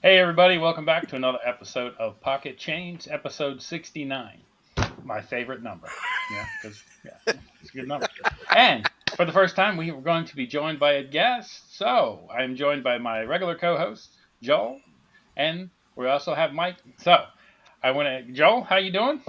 Hey everybody, welcome back to another episode of Pocket Change, episode 69. My favorite number. Yeah, it's a good number. And for the first time, we are going to be joined by a guest. So I'm joined by my regular co-host, Joel, and we also have Mike. So I want to, Joel, how you doing?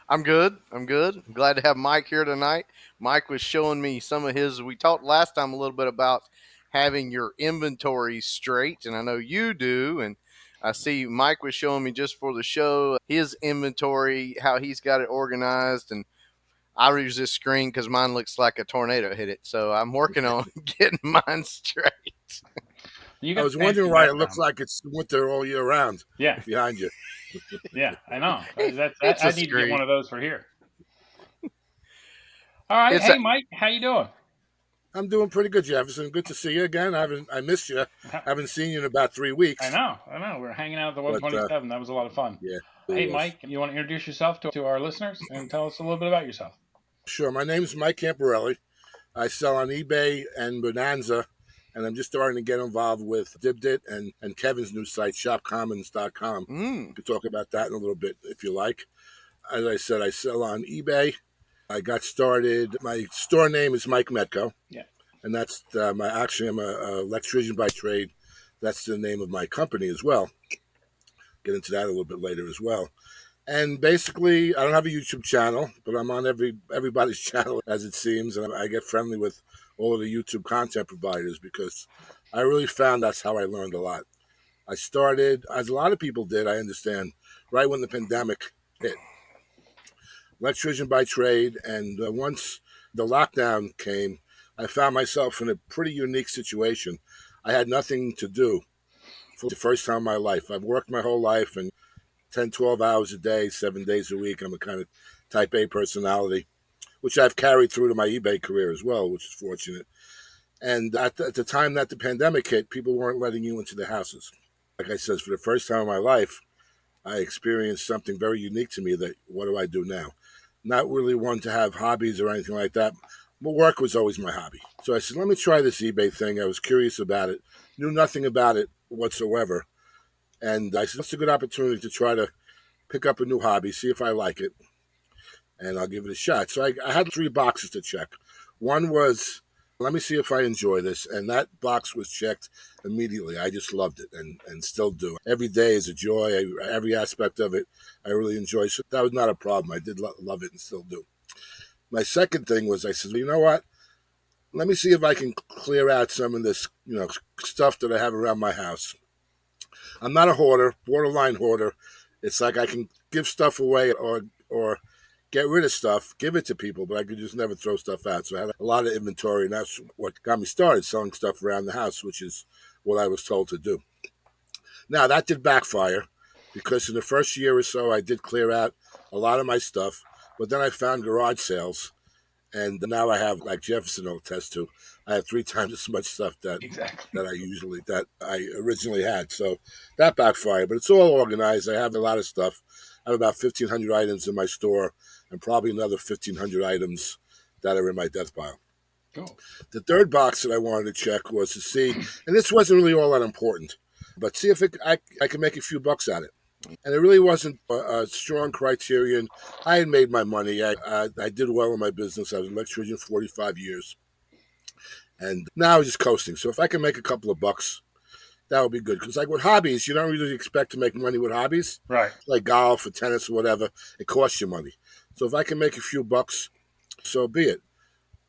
I'm good. I'm good. I'm glad to have Mike here tonight. Mike was showing me some of his. We talked last time a little bit about having your inventory straight, and I know you do. And I see Mike was showing me just for the show his inventory, how he's got it organized. And I use this screen because mine looks like a tornado hit it. So I'm working on getting mine straight. You I got was a wondering fancy why it looks background. like it's winter all year round Yeah, behind you. yeah, I know. It's I a need to get screen. one of those for here. All right, It's hey a, Mike, how you doing? I'm doing pretty good, Jefferson. Good to see you again. I missed you. Haven't seen you in about 3 weeks. I know. We're hanging out at the But 127. That was a lot of fun. yeah, it Hey, was. Mike, you want to introduce yourself to our listeners and tell us a little bit about yourself? Sure. My name is Mike Camporeale. I sell on eBay and Bonanza, and I'm just starting to get involved with Dibdit and Kevin's new site, shopcommons.com. mm, We could talk about that in a little bit if you like. As I said, I sell on eBay. I got started. My store name is Mike Metco. Yeah. And that's I'm a electrician by trade. That's the name of my company as well. Get into that a little bit later as well. And basically, I don't have a YouTube channel, but I'm on everybody's channel as it seems, and I get friendly with all of the YouTube content providers because I really found that's how I learned a lot. I started, as a lot of people did, I understand, right when the pandemic hit. Electrician by trade, and once the lockdown came, I found myself in a pretty unique situation. I had nothing to do for the first time in my life. I've worked my whole life and 10, 12 hours a day, 7 days a week. I'm a kind of type A personality, which I've carried through to my eBay career as well, which is fortunate. And at the time that the pandemic hit, people weren't letting you into their houses. Like I said, for the first time in my life, I experienced something very unique to me that what do I do now? Not really one to have hobbies or anything like that. But work was always my hobby. So I said, let me try this eBay thing. I was curious about it, knew nothing about it whatsoever. And I said, it's a good opportunity to try to pick up a new hobby, see if I like it, and I'll give it a shot. So I had three boxes to check. One was, let me see if I enjoy this. And that box was checked immediately. I just loved it and still do. Every day is a joy. Every aspect of it, I really enjoy. So that was not a problem. I did love it and still do. My second thing was I said, you know what? Let me see if I can clear out some of this, stuff that I have around my house. I'm not a hoarder, borderline hoarder. It's like I can give stuff away or get rid of stuff, give it to people, but I could just never throw stuff out. So I had a lot of inventory, and that's what got me started selling stuff around the house, which is what I was told to do. Now that did backfire because in the first year or so, I did clear out a lot of my stuff, but then I found garage sales, and now I have, like Jefferson will attest to, I have three times as much stuff Exactly. that I originally had. So that backfired, but it's all organized. I have a lot of stuff. I have about 1,500 items in my store, and probably another 1,500 items that are in my death pile. Cool. The third box that I wanted to check was to see, and this wasn't really all that important, but see if I could make a few bucks at it. And it really wasn't a strong criterion. I had made my money. I did well in my business. I was an electrician 45 years. And now I'm just coasting. So if I can make a couple of bucks, that would be good. Because like with hobbies, you don't really expect to make money with hobbies, Right. like golf or tennis or whatever. It costs you money. So if I can make a few bucks, so be it.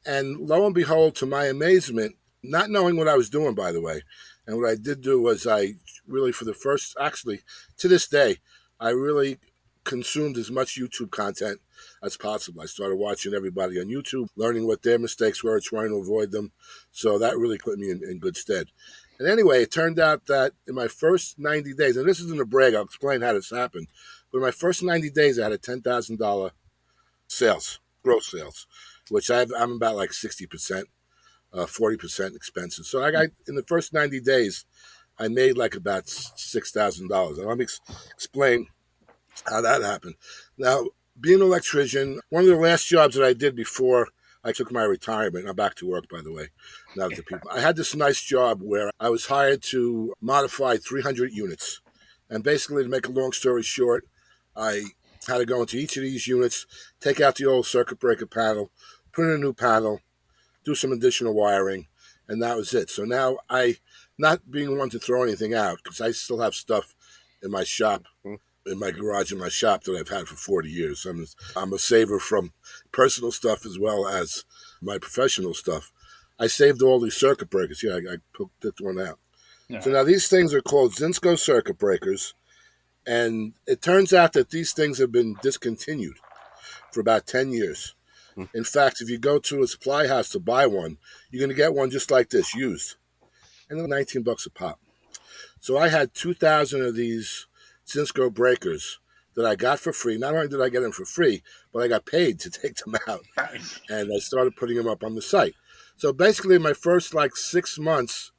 And lo and behold, to my amazement, not knowing what I was doing, by the way, and what I did do was I really, for the first, actually, to this day, I really consumed as much YouTube content as possible. I started watching everybody on YouTube, learning what their mistakes were, trying to avoid them. So that really put me in good stead. And anyway, it turned out that in my first 90 days, and this isn't a brag, I'll explain how this happened, but in my first 90 days, I had a $10,000 sales, gross sales, which I'm about like 60%, 40% expenses. So I got in the first 90 days, I made like about $6,000. And let me explain how that happened. Now, being an electrician, one of the last jobs that I did before I took my retirement. I'm back to work, by the way. Now that the people, I had this nice job where I was hired to modify 300 units, and basically, to make a long story short, I had to go into each of these units, take out the old circuit breaker panel, put in a new panel, do some additional wiring, and that was it. So now not being one to throw anything out, because I still have stuff in my shop, in my garage, in my shop that I've had for 40 years. I'm a saver from personal stuff as well as my professional stuff. I saved all these circuit breakers. Yeah, I picked one out. Yeah. So now these things are called Zinsco circuit breakers, and it turns out that these things have been discontinued for about 10 years. In fact, if you go to a supply house to buy one, you're going to get one just like this used, and they're $19 a pop. So I had 2,000 of these Zinsco breakers that I got for free. Not only did I get them for free, but I got paid to take them out, Nice. and I started putting them up on the site. So basically, my first 6 months,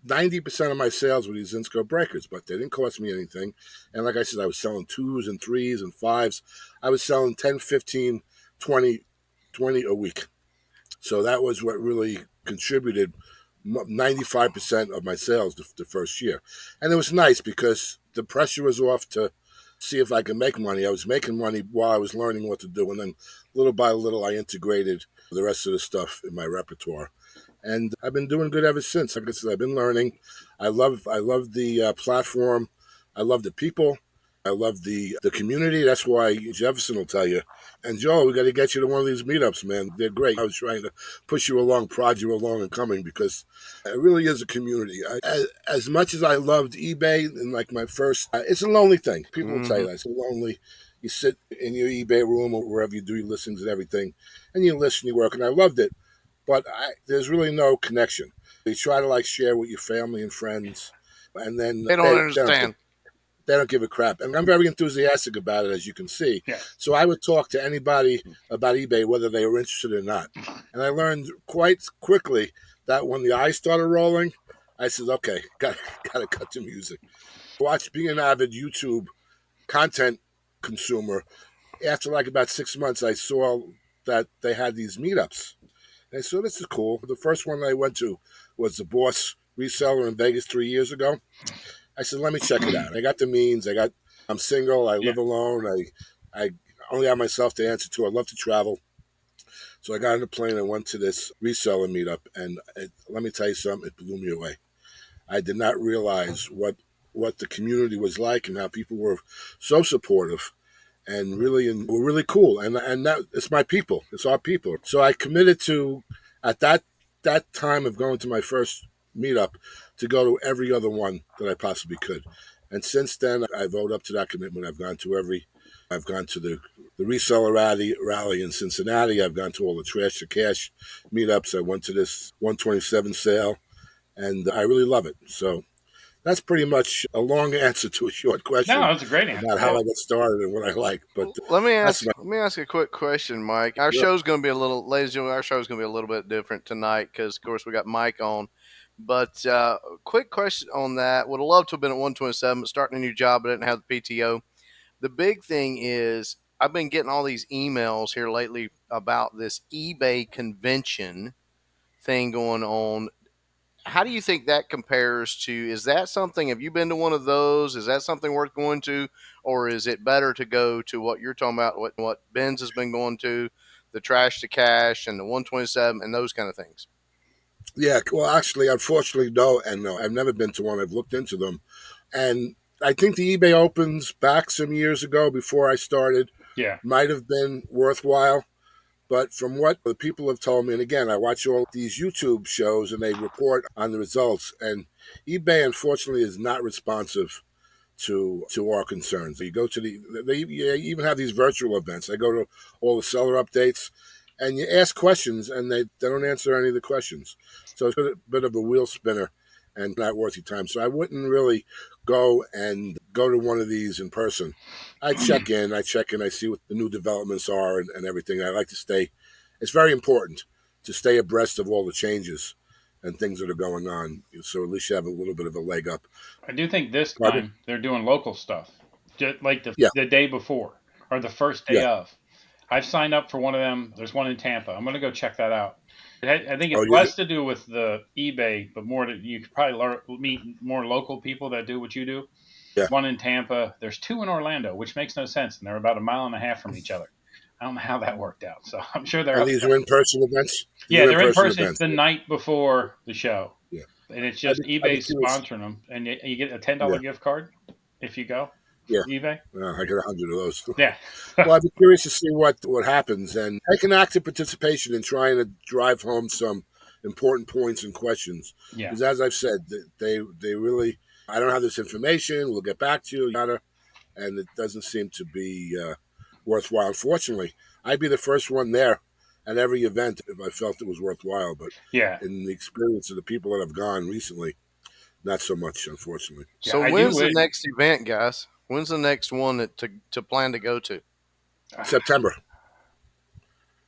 90% of my sales were these Zinsco breakers, but they didn't cost me anything. And like I said, I was selling 2s and 3s and 5s. I was selling 10, 15, 20 a week. So that was what really contributed 95% of my sales the first year. And it was nice because the pressure was off to see if I could make money. I was making money while I was learning what to do. And then little by little, I integrated the rest of the stuff in my repertoire. And I've been doing good ever since. Like I said, I've been learning. I love the platform. I love the people. I love the community. That's why Jefferson will tell you. And Joe, we got to get you to one of these meetups, man. They're great. I was trying to push you along, prod you along and coming because it really is a community. As much as I loved eBay and my first, it's a lonely thing. People will tell you that. It's lonely. You sit in your eBay room or wherever you do your listings and everything, and you listen, you work, and I loved it. But there's really no connection. You try to share with your family and friends, and then They don't understand. They don't give a crap. And I'm very enthusiastic about it, as you can see. Yeah. So I would talk to anybody about eBay, whether they were interested or not. And I learned quite quickly that when the eyes started rolling, I said, okay, got to cut the music. Being an avid YouTube content consumer, after about 6 months, I saw that they had these meetups. And I said, this is cool. The first one I went to was the Boss Reseller in Vegas 3 years ago. I said, let me check it out. I got the means. I'm single. I live alone. I only have myself to answer to. I love to travel. So I got on a plane and went to this reseller meetup. And let me tell you something, it blew me away. I did not realize what the community was like and how people were so supportive and were really cool. And that it's my people. It's our people. So I committed to, at that time of going to my first meetup, to go to every other one that I possibly could. And since then, I've owed up to that commitment. I've gone to the reseller rally in Cincinnati. I've gone to all the Trash to Cash meetups. I went to this 127 sale, and I really love it. So that's pretty much a long answer to a short question. No, it's a great answer about how I got started and what I like. But let me ask a quick question, Mike. Our show's going to be ladies and gentlemen, our show's going to be a little bit different tonight because, of course, we got Mike on. But quick question on that. Would have loved to have been at 127, but starting a new job, but didn't have the PTO. The big thing is I've been getting all these emails here lately about this eBay convention thing going on. How do you think that compares to, is that something, have you been to one of those? Is that something worth going to? Or is it better to go to what you're talking about, what Ben's has been going to, the Trash to Cash and the 127 and those kind of things? Yeah, well, actually, unfortunately, no, and no. I've never been to one. I've looked into them. And I think the eBay Opens back some years ago before I started might have been worthwhile. But from what the people have told me, and again, I watch all these YouTube shows and they report on the results, and eBay, unfortunately, is not responsive to our concerns. You go to they even have these virtual events. I go to all the seller updates, and you ask questions, and they don't answer any of the questions. So it's a bit of a wheel spinner and not worth your time. So I wouldn't really go to one of these in person. I check in, I see what the new developments are and everything. I like to stay. It's very important to stay abreast of all the changes and things that are going on. So at least you have a little bit of a leg up. I do think this time they're doing local stuff, just like the day before or the first day of. I've signed up for one of them. There's one in Tampa. I'm going to go check that out. I think Oh, it's less to do with the eBay, but more that you could probably meet more local people that do what you do. yeah. One in Tampa. There's two in Orlando, which makes no sense, and they're about a mile and a half from each other. I don't know how that worked out. So I'm sure they're And up. these are in-person events. These Yeah, are they're in in-person person. It's events. the night before the show, Yeah. and it's I'd just be eBay curious. sponsoring them, and you get a $10 Yeah. gift card if you go Yeah. for eBay. I get 100 of those. Yeah. Well, I'd be curious to see what happens and take an active participation in trying to drive home some important points and questions. Yeah. Because as I've said, they really, I don't have this information. We'll get back to you, yada, and it doesn't seem to be worthwhile. Unfortunately, I'd be the first one there at every event if I felt it was worthwhile. But Yeah. in the experience of the people that have gone recently, not so much, unfortunately. So I when's do the it. next event, guys? When's the next one to plan to go to? September.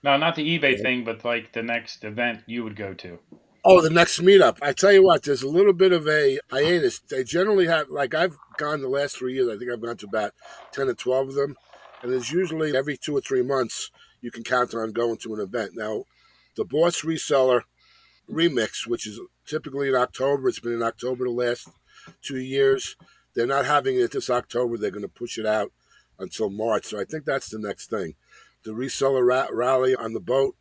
No, not the eBay Yeah. thing, but like the next event you would go to. Oh, the next meetup. I tell you what, there's a little bit of a hiatus. They generally have, like, I've gone the last 3 years, I think I've gone to about 10 or 12 of them. And there's usually every 2 or 3 months you can count on going to an event. Now, the Boss Reseller Remix, which is typically in October, it's been in October the last 2 years. They're not having it this October. They're going to push it out until March. So I think that's the next thing. The reseller rally on the boat,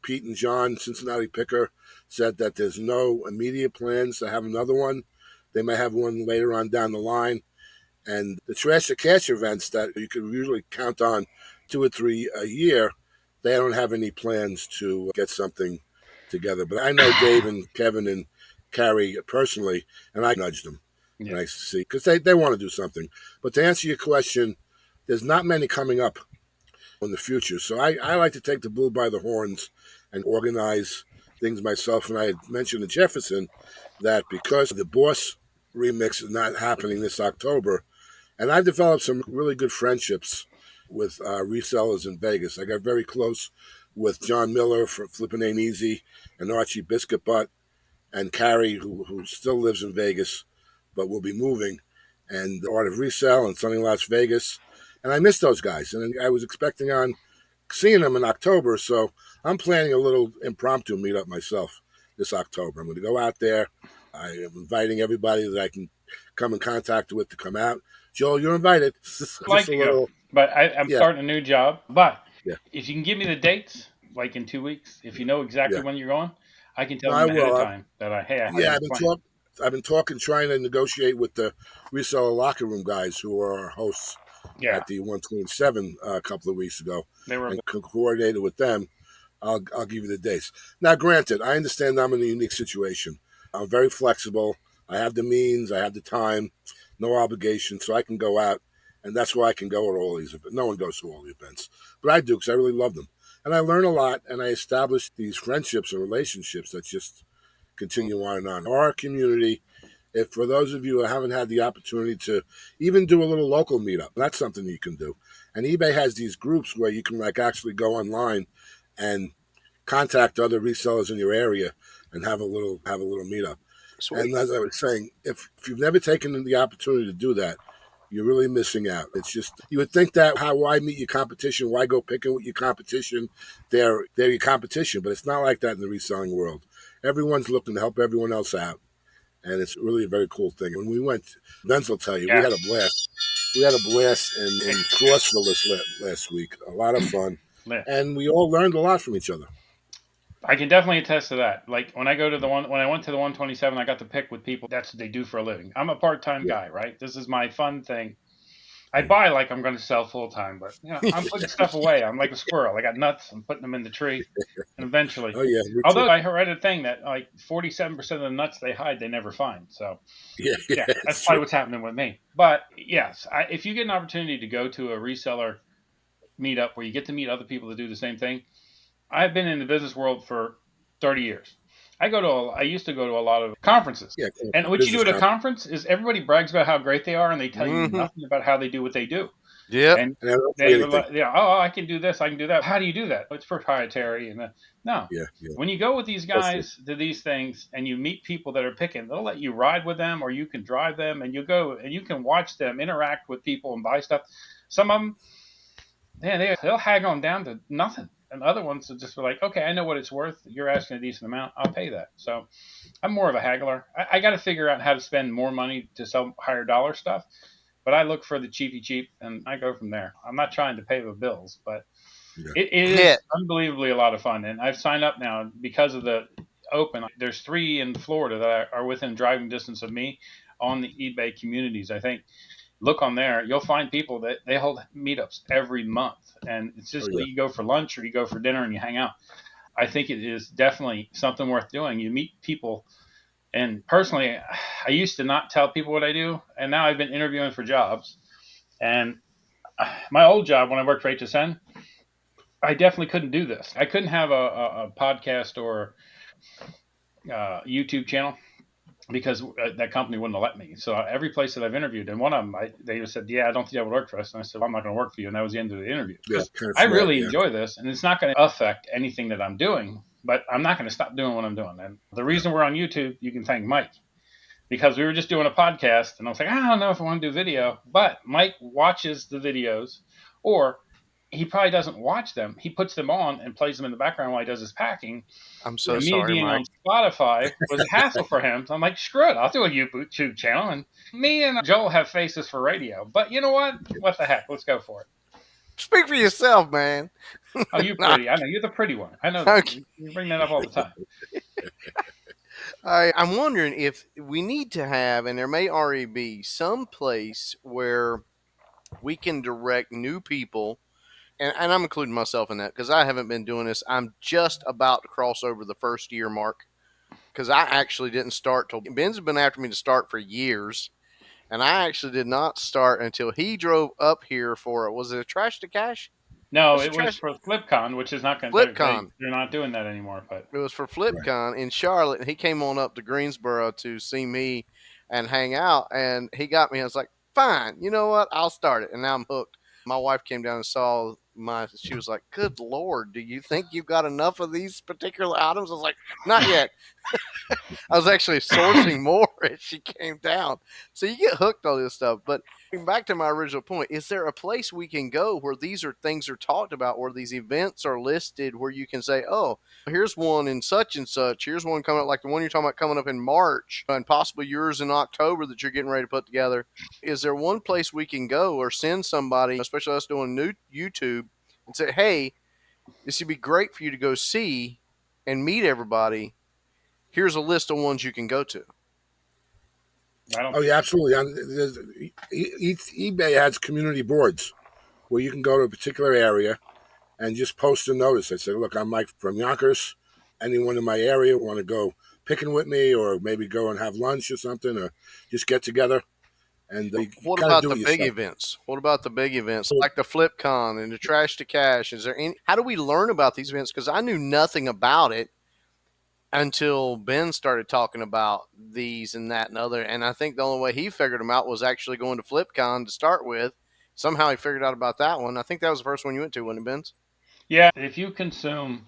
Pete and John, Cincinnati Picker, said that there's no immediate plans to have another one. They may have one later on down the line. And the Trash to Cash events that you could usually count on 2 or 3 a year, they don't have any plans to get something together. But I know Dave and Kevin and Carrie personally, and I nudged them. Yeah. And I see, because they want to do something. But to answer your question, there's not many coming up in the future. So I like to take the bull by the horns and organize things myself. And I had mentioned to Jefferson that because the Boss remix is not happening this October, and I've developed some really good friendships with resellers in Vegas. I got very close with John Miller from Flippin' Ain't Easy and Archie Biscuit Butt and Carrie, who still lives in Vegas but will be moving, and the Art of Resell and Sunny Las Vegas. And I miss those guys. And I was expecting on seeing them in October, so I'm planning a little impromptu meetup myself this October. I'm going to go out there. I am inviting everybody that I can come in contact with to come out. Joel, you're invited. Just Like a to go, little, but I'm yeah, starting a new job. But yeah, if you can give me the dates, like in 2 weeks, if you know exactly yeah. when you're going, I can No, tell I them ahead of will. time that I have Yeah, this plan. I've been talking, trying to negotiate with the reseller locker room guys who are our hosts Yeah, at the 127 a couple of weeks ago, they were. and coordinated with them. I'll give you the dates. Now, granted, I understand I'm in a unique situation. I'm very flexible. I have the means. I have the time. No obligation, so I can go out, and that's why I can go to all these events. No one goes to all the events, but I do because I really love them, and I learn a lot, and I establish these friendships and relationships that just continue on and on. Our community, if for those of you who haven't had the opportunity to even do a little local meetup, that's something you can do. And eBay has these groups where you can like actually go online and contact other resellers in your area and have a little meetup. Sweet. And as I was saying, if you've never taken the opportunity to do that, you're really missing out. It's just you would think that why meet your competition? Why go picking with your competition? They're your competition, but it's not like that in the reselling world. Everyone's looking to help everyone else out, and it's really a very cool thing. When we went, Vince will tell you, we Yeah, had a blast. We had a blast in Crossville last week. A lot of fun, yeah. and we all learned a lot from each other. I can definitely attest to that. Like when I go to when I went to the 127, I got to pick with people. That's what they do for a living. I'm a part-time Yeah, guy, right? This is my fun thing. I yeah, buy like I'm going to sell full time, but I'm putting stuff away. I'm like a squirrel. I got nuts. I'm putting them in the tree, and eventually, oh yeah, me too. although I read a thing that like 47% of the nuts they hide, they never find. So Yeah, yeah, yeah, that's it's probably true. what's happening with me. But yes, if you get an opportunity to go to a reseller meetup where you get to meet other people that do the same thing, I've been in the business world for 30 years. I used to go to a lot of conferences. Yeah, And what you do business at a comp. conference is everybody brags about how great they are and they tell you Mm-hmm. nothing about how they do what they do. Yep. And And I don't say they were anything. like, yeah, oh, I can do this, I can do that. How do you do that? It's proprietary. And no, Yeah, yeah, when you go with these that's true. guys to these things and you meet people that are picking, they'll let you ride with them or you can drive them and you go and you can watch them interact with people and buy stuff. Some of them they'll haggle them down to nothing. And other ones will just be like, okay, I know what it's worth. You're asking a decent amount. I'll pay that. So I'm more of a haggler. I got to figure out how to spend more money to sell higher dollar stuff. But I look for the cheapy cheap and I go from there. I'm not trying to pay the bills, but Yeah. it Yeah, is unbelievably a lot of fun. And I've signed up now because of the open. There's 3 in Florida that are within driving distance of me on the eBay communities. I think look on there, you'll find people that they hold meetups every month, and it's Oh just yeah. you go for lunch or you go for dinner and you hang out. I think it is definitely something worth doing. You meet people, and personally, I used to not tell people what I do, and now I've been interviewing for jobs. And my old job when I worked for HSN, I definitely couldn't do this. I couldn't have a podcast or YouTube channel because that company wouldn't have let me. So every place that I've interviewed, and one of them, they just said, "Yeah, I don't think that would work for us." And I said, well, "I'm not going to work for you," and that was the end of the interview Yeah. because Kind of I smart. really Yeah. enjoy this, and it's not going to affect anything that I'm doing. But I'm not going to stop doing what I'm doing. And the Yeah. reason we're on YouTube, you can thank Mike because we were just doing a podcast, and I was like, I don't know if I want to do video, but Mike watches the videos, or he probably doesn't watch them. He puts them on and plays them in the background while he does his packing. I'm so Yeah. Me sorry, being Mike. on Spotify was a hassle for him. So I'm like, screw it, I'll do a YouTube channel. And me and Joel have faces for radio. But you know what? What the heck? Let's go for it. Speak for yourself, man. Oh, you pretty. I know. You're the pretty one. I know that. Okay. You bring that up all the time. I'm wondering if we need to have, and there may already be, some place where we can direct new people, and I'm including myself in that because I haven't been doing this. I'm just about to cross over the first year mark because I actually didn't start till Ben's been after me to start for years, and I actually did not start until he drove up here for was it a trash to cash? No, What's the it was trash? for FlipCon, which is not going to, FlipCon. they're not doing that anymore. But It was for Right. FlipCon in Charlotte, and he came on up to Greensboro to see me and hang out, and he got me. I was like, "Fine, you know what? I'll start it," and now I'm hooked. My wife came down and saw my. She was like, "Good Lord, do you think you've got enough of these particular items?" I was like, "Not yet." I was actually sourcing more as she came down. So you get hooked on this stuff. But back to my original point, is there a place we can go where these are things are talked about, where these events are listed, where you can say, oh, here's one in such and such. Here's one coming up, like the one you're talking about coming up in March, and possibly yours in October that you're getting ready to put together. Is there one place we can go or send somebody, especially us doing new YouTube, and say, hey, this would be great for you to go see and meet everybody. Here's a list of ones you can go to. I don't. Oh yeah, absolutely. eBay has community boards where you can go to a particular area and just post a notice. I say, look, I'm Mike from Yonkers. Anyone in my area want to go picking with me, or maybe go and have lunch or something, or just get together and you What kind of about do the it big yourself. events? What about the big events like the FlipCon and the Trash to Cash? Is there any? How do we learn about these events? Because I knew nothing about it until Ben started talking about these and that and other. And I think the only way he figured them out was actually going to FlipCon to start with. Somehow he figured out about that one. I think that was the first one you went to, wasn't it, Ben? Yeah, if you consume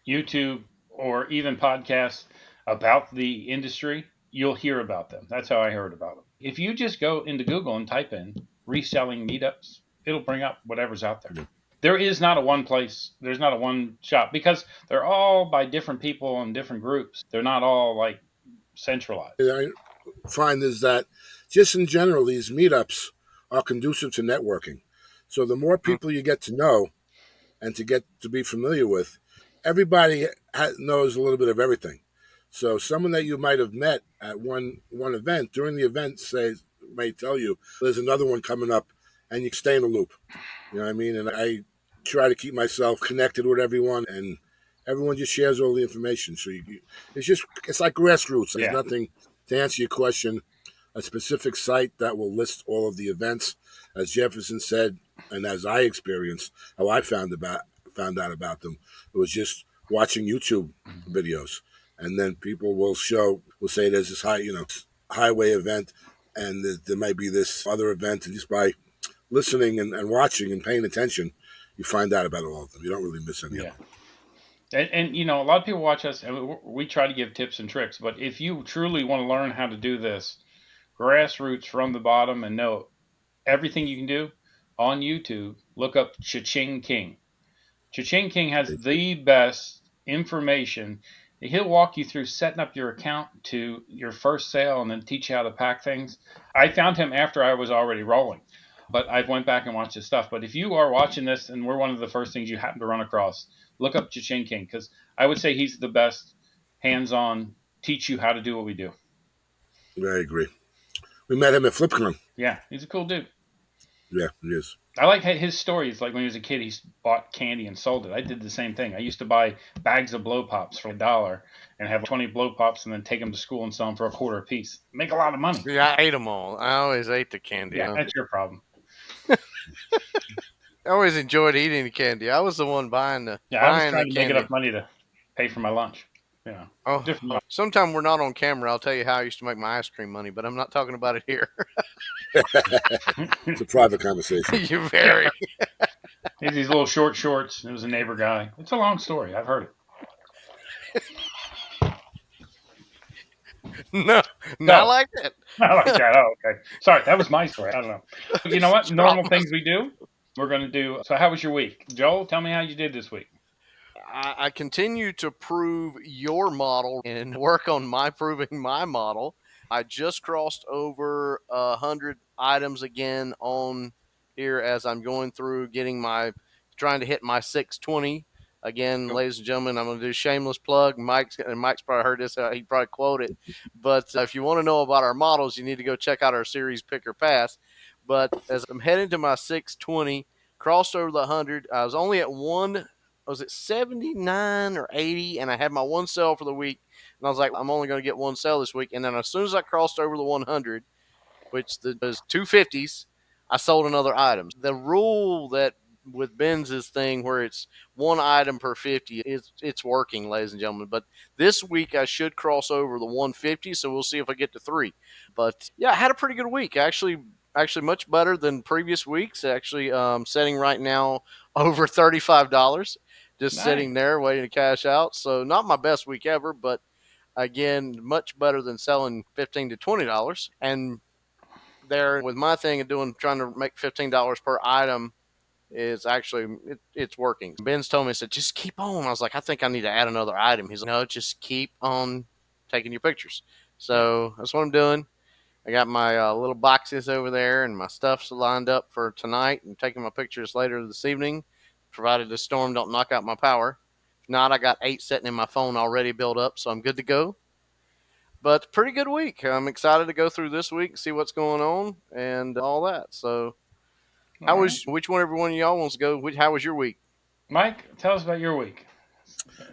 YouTube or even podcasts about the industry, you'll hear about them. That's how I heard about them. If you just go into Google and type in reselling meetups, it'll bring up whatever's out there. Yeah. There is not a one place, there's not a one shop because they're all by different people and different groups. They're not all like centralized. I find is that just in general, these meetups are conducive to networking. So the more Mm-hmm. people you get to know and to get to be familiar with, everybody knows a little bit of everything. So someone that you might have met at one event during the event may tell you there's another one coming up, and you stay in the loop. You know what I mean? And I try to keep myself connected with everyone, and everyone just shares all the information. So it's like grassroots. There's Yeah. nothing to answer your question. A specific site that will list all of the events, as Jefferson said, and as I experienced, how I found out about them. It was just watching YouTube videos, and then people will say there's this highway event, and there might be this other event, and just by listening and watching and paying attention, you find out about all of them. You don't really miss any of Yeah. them. And you know, a lot of people watch us and we try to give tips and tricks, but if you truly want to learn how to do this grassroots from the bottom and know everything you can do on YouTube, look up Cha-Ching King. Cha-Ching King has the best information. He'll walk you through setting up your account to your first sale and then teach you how to pack things. I found him after I was already rolling, but I went back and watched his stuff. But if you are watching this and we're one of the first things you happen to run across, look up Cha-Ching King, because I would say he's the best hands-on, teach you how to do what we do. I agree. We met him at FlipCon. Yeah, he's a cool dude. Yeah, he is. I like his stories. Like when he was a kid, he bought candy and sold it. I did the same thing. I used to buy bags of blow pops for $1 and have 20 blow pops and then take them to school and sell them for $0.25 a piece. Make a lot of money. Yeah, I ate them all. I always ate the candy. Yeah, that's your problem. I always enjoyed eating the candy. I was the one buying the Yeah, I was buying trying the to make candy. enough money to pay for my lunch. Yeah. Oh, sometime we're not on camera. I'll tell you how I used to make my ice cream money, but I'm not talking about it here. It's a private conversation. You're very. He has these little short shorts. It was a neighbor guy. It's a long story. I've heard it. No, not like that. Not like that. Oh, okay. Sorry, that was my story. I don't know. You know what? Normal things we do, we're going to do. So how was your week? Joel, tell me how you did this week. I continue to prove your model and work on proving my model. I just crossed over 100 items again on here as I'm going through trying to hit my 620. Again, ladies and gentlemen, I'm going to do a shameless plug. Mike's probably heard this. He'd probably quote it. But if you want to know about our models, you need to go check out our series Pick or Pass. But as I'm heading to my 620, crossed over the 100, I was only at one. Was it 79 or 80? And I had my one sale for the week. And I was like, I'm only going to get one sale this week. And then as soon as I crossed over the 100, which was 250s, I sold another item. The rule that with Benz's thing where it's one item per 50, it's working, ladies and gentlemen. But this week I should cross over the 150, so we'll see if I get to 3. But yeah, I had a pretty good week. Actually much better than previous weeks. Actually, setting right now over $35, just sitting there waiting to cash out. So not my best week ever, but again, much better than selling $15 to $20. And there with my thing of trying to make $15 per item is actually it's working. Ben's told me, said, just keep on. I was like, I think I need to add another item. He's like, no, just keep on taking your pictures. So that's what I'm doing. I got my little boxes over there and my stuff's lined up for tonight and taking my pictures later this evening, provided the storm don't knock out my power. If not, I got 8 sitting in my phone already built up, so I'm good to go. But pretty good week. I'm excited to go through this week and see what's going on and all that. So which one everyone of y'all wants to go? How was your week? Mike, tell us about your week.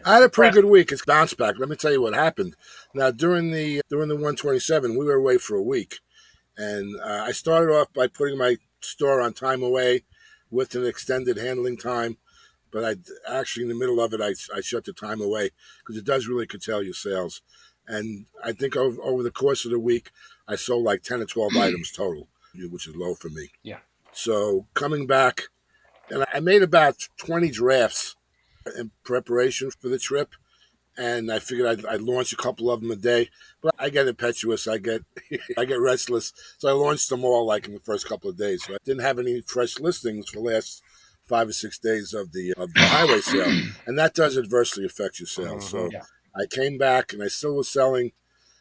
I had a pretty good week. It's bounce back. Let me tell you what happened. Now during the 127, we were away for a week, and I started off by putting my store on time away with an extended handling time. But I actually, in the middle of it, I shut the time away because it does really curtail your sales. And I think over the course of the week, I sold like 10 or 12 items total, which is low for me. Yeah. So coming back, and I made about 20 drafts in preparation for the trip. And I figured I'd launch a couple of them a day. But I get impetuous. I get restless. So I launched them all like in the first couple of days. So I didn't have any fresh listings for the last 5 or 6 days of the highway sale. And that does adversely affect your sales. So I came back and I still was selling.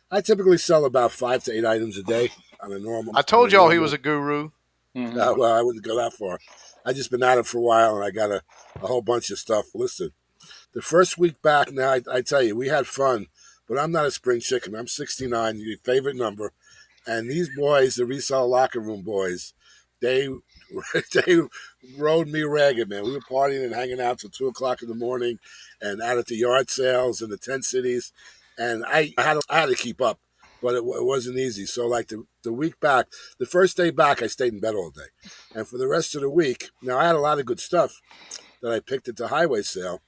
I typically sell about 5 to 8 items a day on a normal. I told y'all he was a guru. Well, I wouldn't go that far. I just been at it for a while and I got a whole bunch of stuff listed. The first week back, now I tell you, we had fun, but I'm not a spring chicken. I'm 69, your favorite number. And these boys, the Resell Locker Room boys, they rode me ragged, man. We were partying and hanging out till 2 o'clock in the morning and out at the yard sales in the tent cities. And I had to keep up, but it wasn't easy. So like the week back, the first day back, I stayed in bed all day. And for the rest of the week, now I had a lot of good stuff that I picked at the highway sale,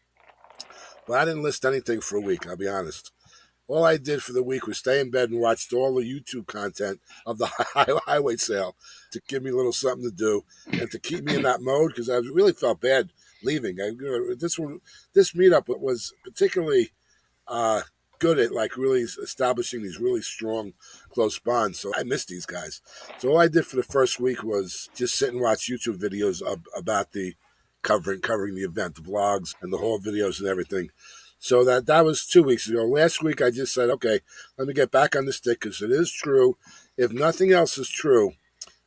but I didn't list anything for a week, I'll be honest. All I did for the week was stay in bed and watched all the YouTube content of the highway sale to give me a little something to do and to keep me in that mode because I really felt bad leaving. This meetup was particularly good at like really establishing these really strong, close bonds. So I miss these guys. So all I did for the first week was just sit and watch YouTube videos about the covering the event, the vlogs and the whole videos and everything. So that was 2 weeks ago. Last week I just said, okay, let me get back on the stick because it is true. If nothing else is true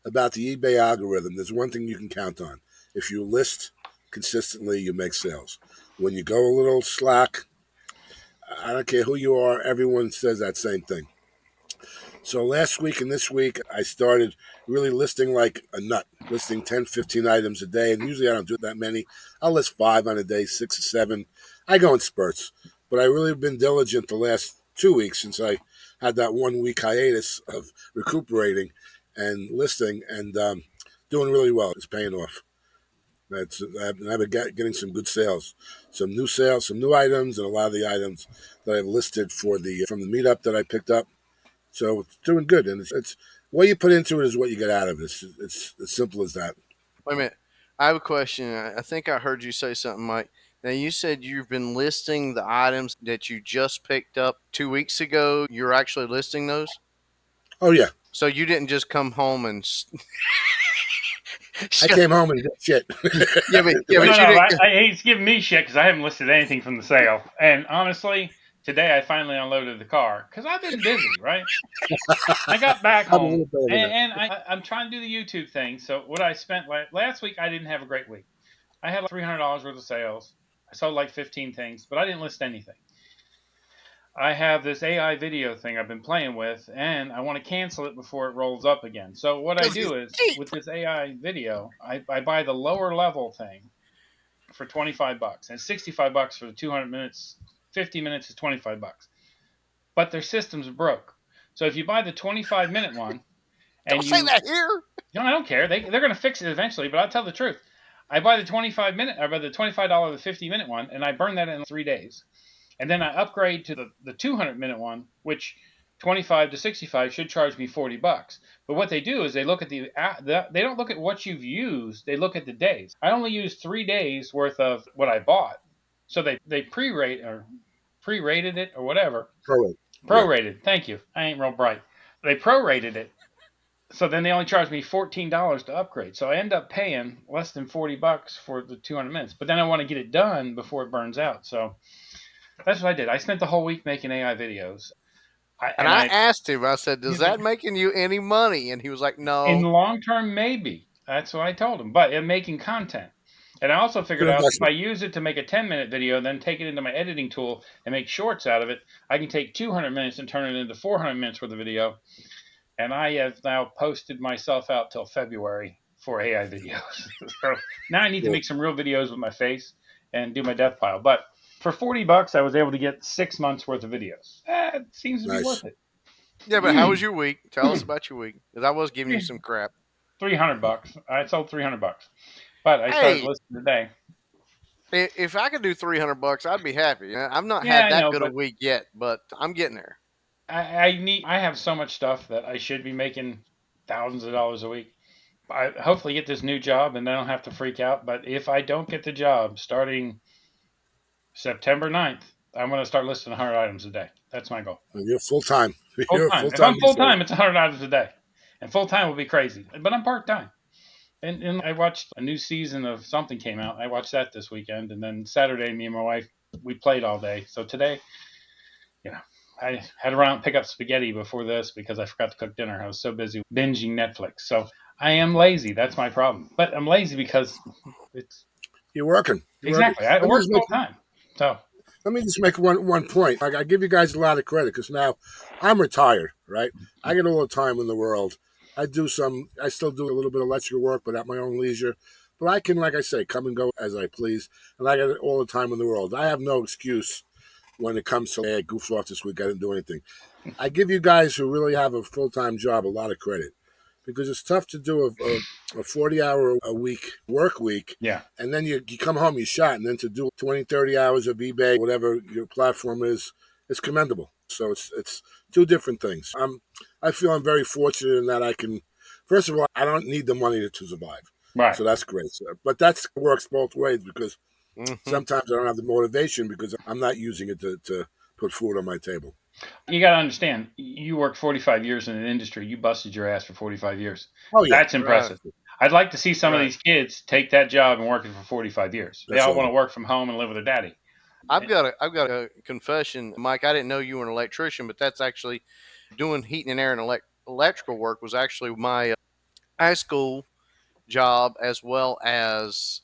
about the eBay algorithm, there's one thing you can count on. If you list consistently, you make sales. When you go a little slack, I don't care who you are, everyone says that same thing. So last week and this week, I started really listing like a nut, listing 10, 15 items a day. And usually I don't do that many. I'll list 5 on a day, 6 or 7. I go in spurts. But I really have been diligent the last 2 weeks since I had that 1 week hiatus of recuperating and listing and doing really well. It's paying off. I've been getting some good sales, some new items, and a lot of the items that I've listed from the meetup that I picked up. So it's doing good, and it's what you put into it is what you get out of it. It's as simple as that. Wait a minute. I have a question. I think I heard you say something, Mike. Now, you said you've been listing the items that you just picked up 2 weeks ago. You're actually listing those? Oh yeah, So you didn't just come home and. I came home and did shit. Yeah, but No, you didn't. he's giving me shit because I haven't listed anything from the sale. And honestly, today I finally unloaded the car because I've been busy, right? I got back I'm a home little better than that. and I'm trying to do the YouTube thing. So what I spent last week, I didn't have a great week. I had like $300 worth of sales. I sold like 15 things, but I didn't list anything. I have this AI video thing I've been playing with, and I want to cancel it before it rolls up again. So what I do is, with this AI video, I buy the lower level thing for $25, and $65 for the 200 minutes. 50 minutes is $25, but their systems broke. So if you buy the 25-minute one, and Don't say that here. no, I don't care. They're going to fix it eventually, but I'll tell the truth. I buy the $25 the 50-minute one, and I burn that in 3 days. And then I upgrade to the 200-minute one, which 25 to 65 should charge me $40. But what they do is they look at they don't look at what you've used. They look at the days. I only used 3 days worth of what I bought. So they pre-rated it or whatever. Prorated. Yeah. Thank you. I ain't real bright. They prorated it. So then they only charged me $14 to upgrade. So I end up paying less than $40 for the 200 minutes. But then I want to get it done before it burns out. So that's what I did. I spent the whole week making AI videos. I asked him, I said, does that making you any money? And he was like, no. In the long term, maybe. That's what I told him. But in making content. And I also figured out if I use it to make a 10-minute video, then take it into my editing tool and make shorts out of it, I can take 200 minutes and turn it into 400 minutes worth of video. And I have now posted myself out till February for AI videos. So now I need to make some real videos with my face and do my death pile. But for $40, I was able to get 6 months worth of videos. It seems to be worth it. Yeah, but how was your week? Tell us about your week, because I was giving you some crap. $300. I sold $300, but I started listing today. If I could do $300, I'd be happy. I've not had that good a week yet, but I'm getting there. I have so much stuff that I should be making thousands of dollars a week. I hopefully get this new job and then I don't have to freak out. But if I don't get the job starting September 9th, I'm going to start listing 100 items a day. That's my goal. You're full-time. If I'm full-time, it's 100 items a day. And full-time will be crazy. But I'm part-time. And I watched a new season of something came out. I watched that this weekend. And then Saturday, me and my wife, we played all day. So today, I had to run out and pick up spaghetti before this because I forgot to cook dinner. I was so busy binging Netflix. So I am lazy. That's my problem. But I'm lazy because you're working. Exactly. I work full time. So let me just make one point. I give you guys a lot of credit because now I'm retired, right? I get all the time in the world. I still do a little bit of electrical work, but at my own leisure. But I can, like I say, come and go as I please. And I get all the time in the world. I have no excuse when it comes to, hey, I goofed off this week, I didn't do anything. I give you guys who really have a full-time job a lot of credit because it's tough to do a 40-hour a week work week. Yeah. And then you come home, you shot, and then to do 20, 30 hours of eBay, whatever your platform is, it's commendable. So it's two different things. I feel I'm very fortunate in that I can, first of all, I don't need the money to survive. Right. So that's great. But that works both ways because sometimes I don't have the motivation because I'm not using it to put food on my table. You got to understand, you worked 45 years in an industry. You busted your ass for 45 years. Oh yeah, That's Right. impressive. I'd like to see some of Right. these kids take that job and work it for 45 years. They that's all want all. to work from home and live with their daddy. I've got a confession, Mike. I didn't know you were an electrician, but that's actually doing heating and air and electrical work was actually my high school job, as well as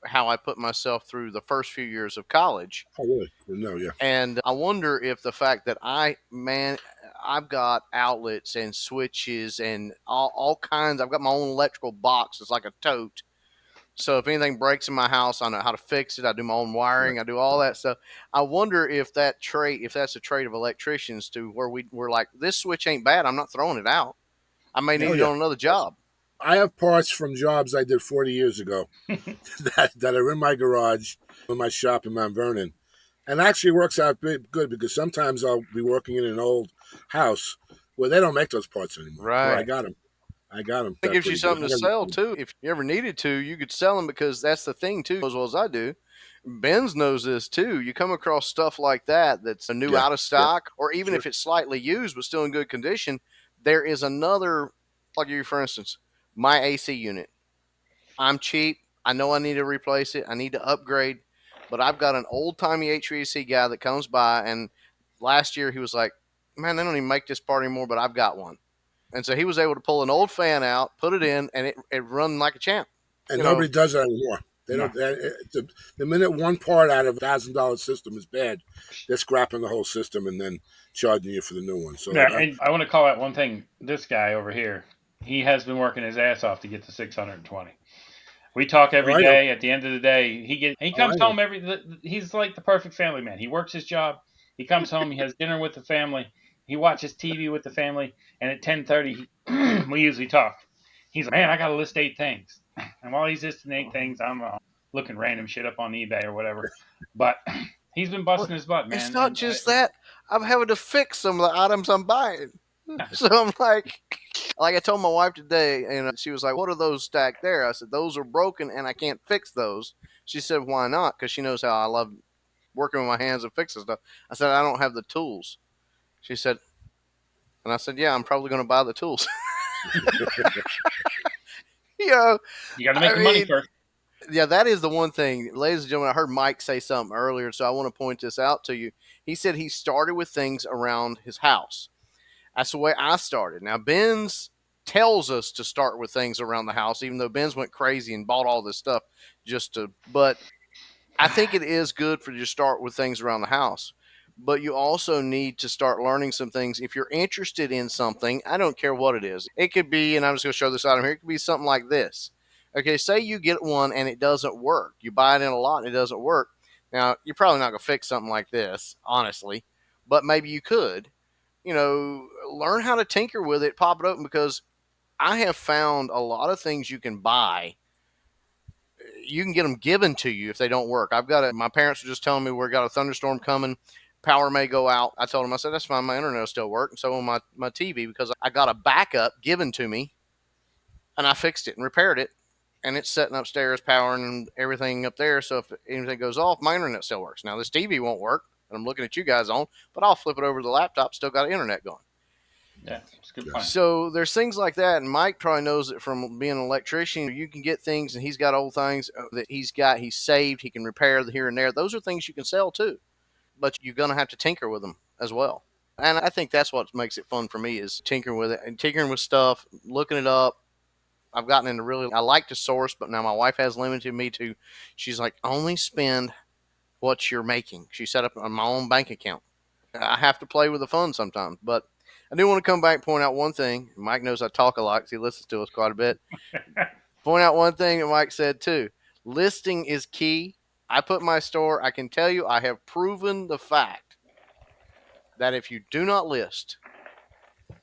how I put myself through the first few years of college. Oh really? No, yeah. And I wonder if the fact that I've got outlets and switches and all kinds. I've got my own electrical box. It's like a tote. So if anything breaks in my house, I know how to fix it. I do my own Right. wiring. I do all that stuff. I wonder if if that's a trait of electricians to where we're like, this switch ain't bad. I'm not throwing it out. I may Oh need it yeah. on another job. I have parts from jobs I did 40 years ago that are in my garage, in my shop in Mount Vernon. And actually works out good because sometimes I'll be working in an old house where they don't make those parts anymore. But I Right. got them. I got them. It That gives you pretty good. something to sell too. If you ever needed to, you could sell them because that's the thing too, as well as I do. Ben's knows this too. You come across stuff like that that's a new Yeah. out of Yeah. stock, or even Sure. if it's slightly used but still in good condition, there is another. Like you, for instance, my AC unit. I'm cheap. I know I need to replace it. I need to upgrade, but I've got an old timey HVAC guy that comes by, and last year he was like, "Man, they don't even make this part anymore, but I've got one." And so he was able to pull an old fan out, put it in, and it run like a champ. And You know, nobody does that anymore. They No. don't. The minute one part out of $1,000 system is bad, they're scrapping the whole system and then charging you for the new one. So Yeah, like, and I want to call out one thing. This guy over here, he has been working his ass off to get to 620. We talk oh, every I know. day. At the end of the day, he Oh, comes I know. home He's like the perfect family man. He works his job. He comes home. He has dinner with the family. He watches TV with the family. And at 10:30, we usually talk. He's like, man, I got to list 8 things. And while he's listing 8 things, I'm looking random shit up on eBay or whatever. But he's been well, busting his butt, it's man. not And just that. I'm having to fix some of the items I'm buying. yeah, So I'm like I told my wife today, and she was like, "What are those stacked there?" I said, "Those are broken, and I can't fix those." She said, "Why not?" Because she knows how I love working with my hands and fixing stuff. I said, "I don't have the tools." She said, and I said, "Yeah, I'm probably going to buy the tools." you know, you got to make I the money mean, first. yeah, that is the one thing, ladies and gentlemen. I heard Mike say something earlier, so I want to point this out to you. He said he started with things around his house. That's the way I started. Now, Ben's tells us to start with things around the house, even though Ben's went crazy and bought all this stuff just to. But I think it is good for you to start with things around the house. But you also need to start learning some things. If you're interested in something, I don't care what it is. It could be, and I'm just going to show this item here. It could be something like this. Okay, say you get one and it doesn't work. You buy it in a lot and it doesn't work. Now, you're probably not going to fix something like this, honestly, but maybe you could. Learn how to tinker with it, pop it open, because I have found a lot of things you can buy. You can get them given to you if they don't work. My parents were just telling me we've got a thunderstorm coming. Power may go out. I told them, I said, that's fine. My internet will still work. And so will my TV, because I got a backup given to me and I fixed it and repaired it. And it's sitting upstairs, powering and everything up there. So if anything goes off, my internet still works. Now, this TV won't work that I'm looking at you guys on, but I'll flip it over to the laptop, still got internet going. Yeah, it's a good Yeah. plan. So there's things like that, and Mike probably knows it from being an electrician. You can get things, and he's got old things that he's saved. He can repair the here and there. Those are things you can sell too, but you're gonna have to tinker with them as well. And I think that's what makes it fun for me is tinkering with it and tinkering with stuff, looking it up. I've gotten into I like to source, but now my wife has limited me to. She's like, only spend what you're making. She set up my own bank account. I have to play with the fun sometimes, but I do want to come back and point out one thing. Mike knows I talk a lot because he listens to us quite a bit. Point out one thing that Mike said too. Listing is key. I put my store, I can tell you, I have proven the fact that if you do not list,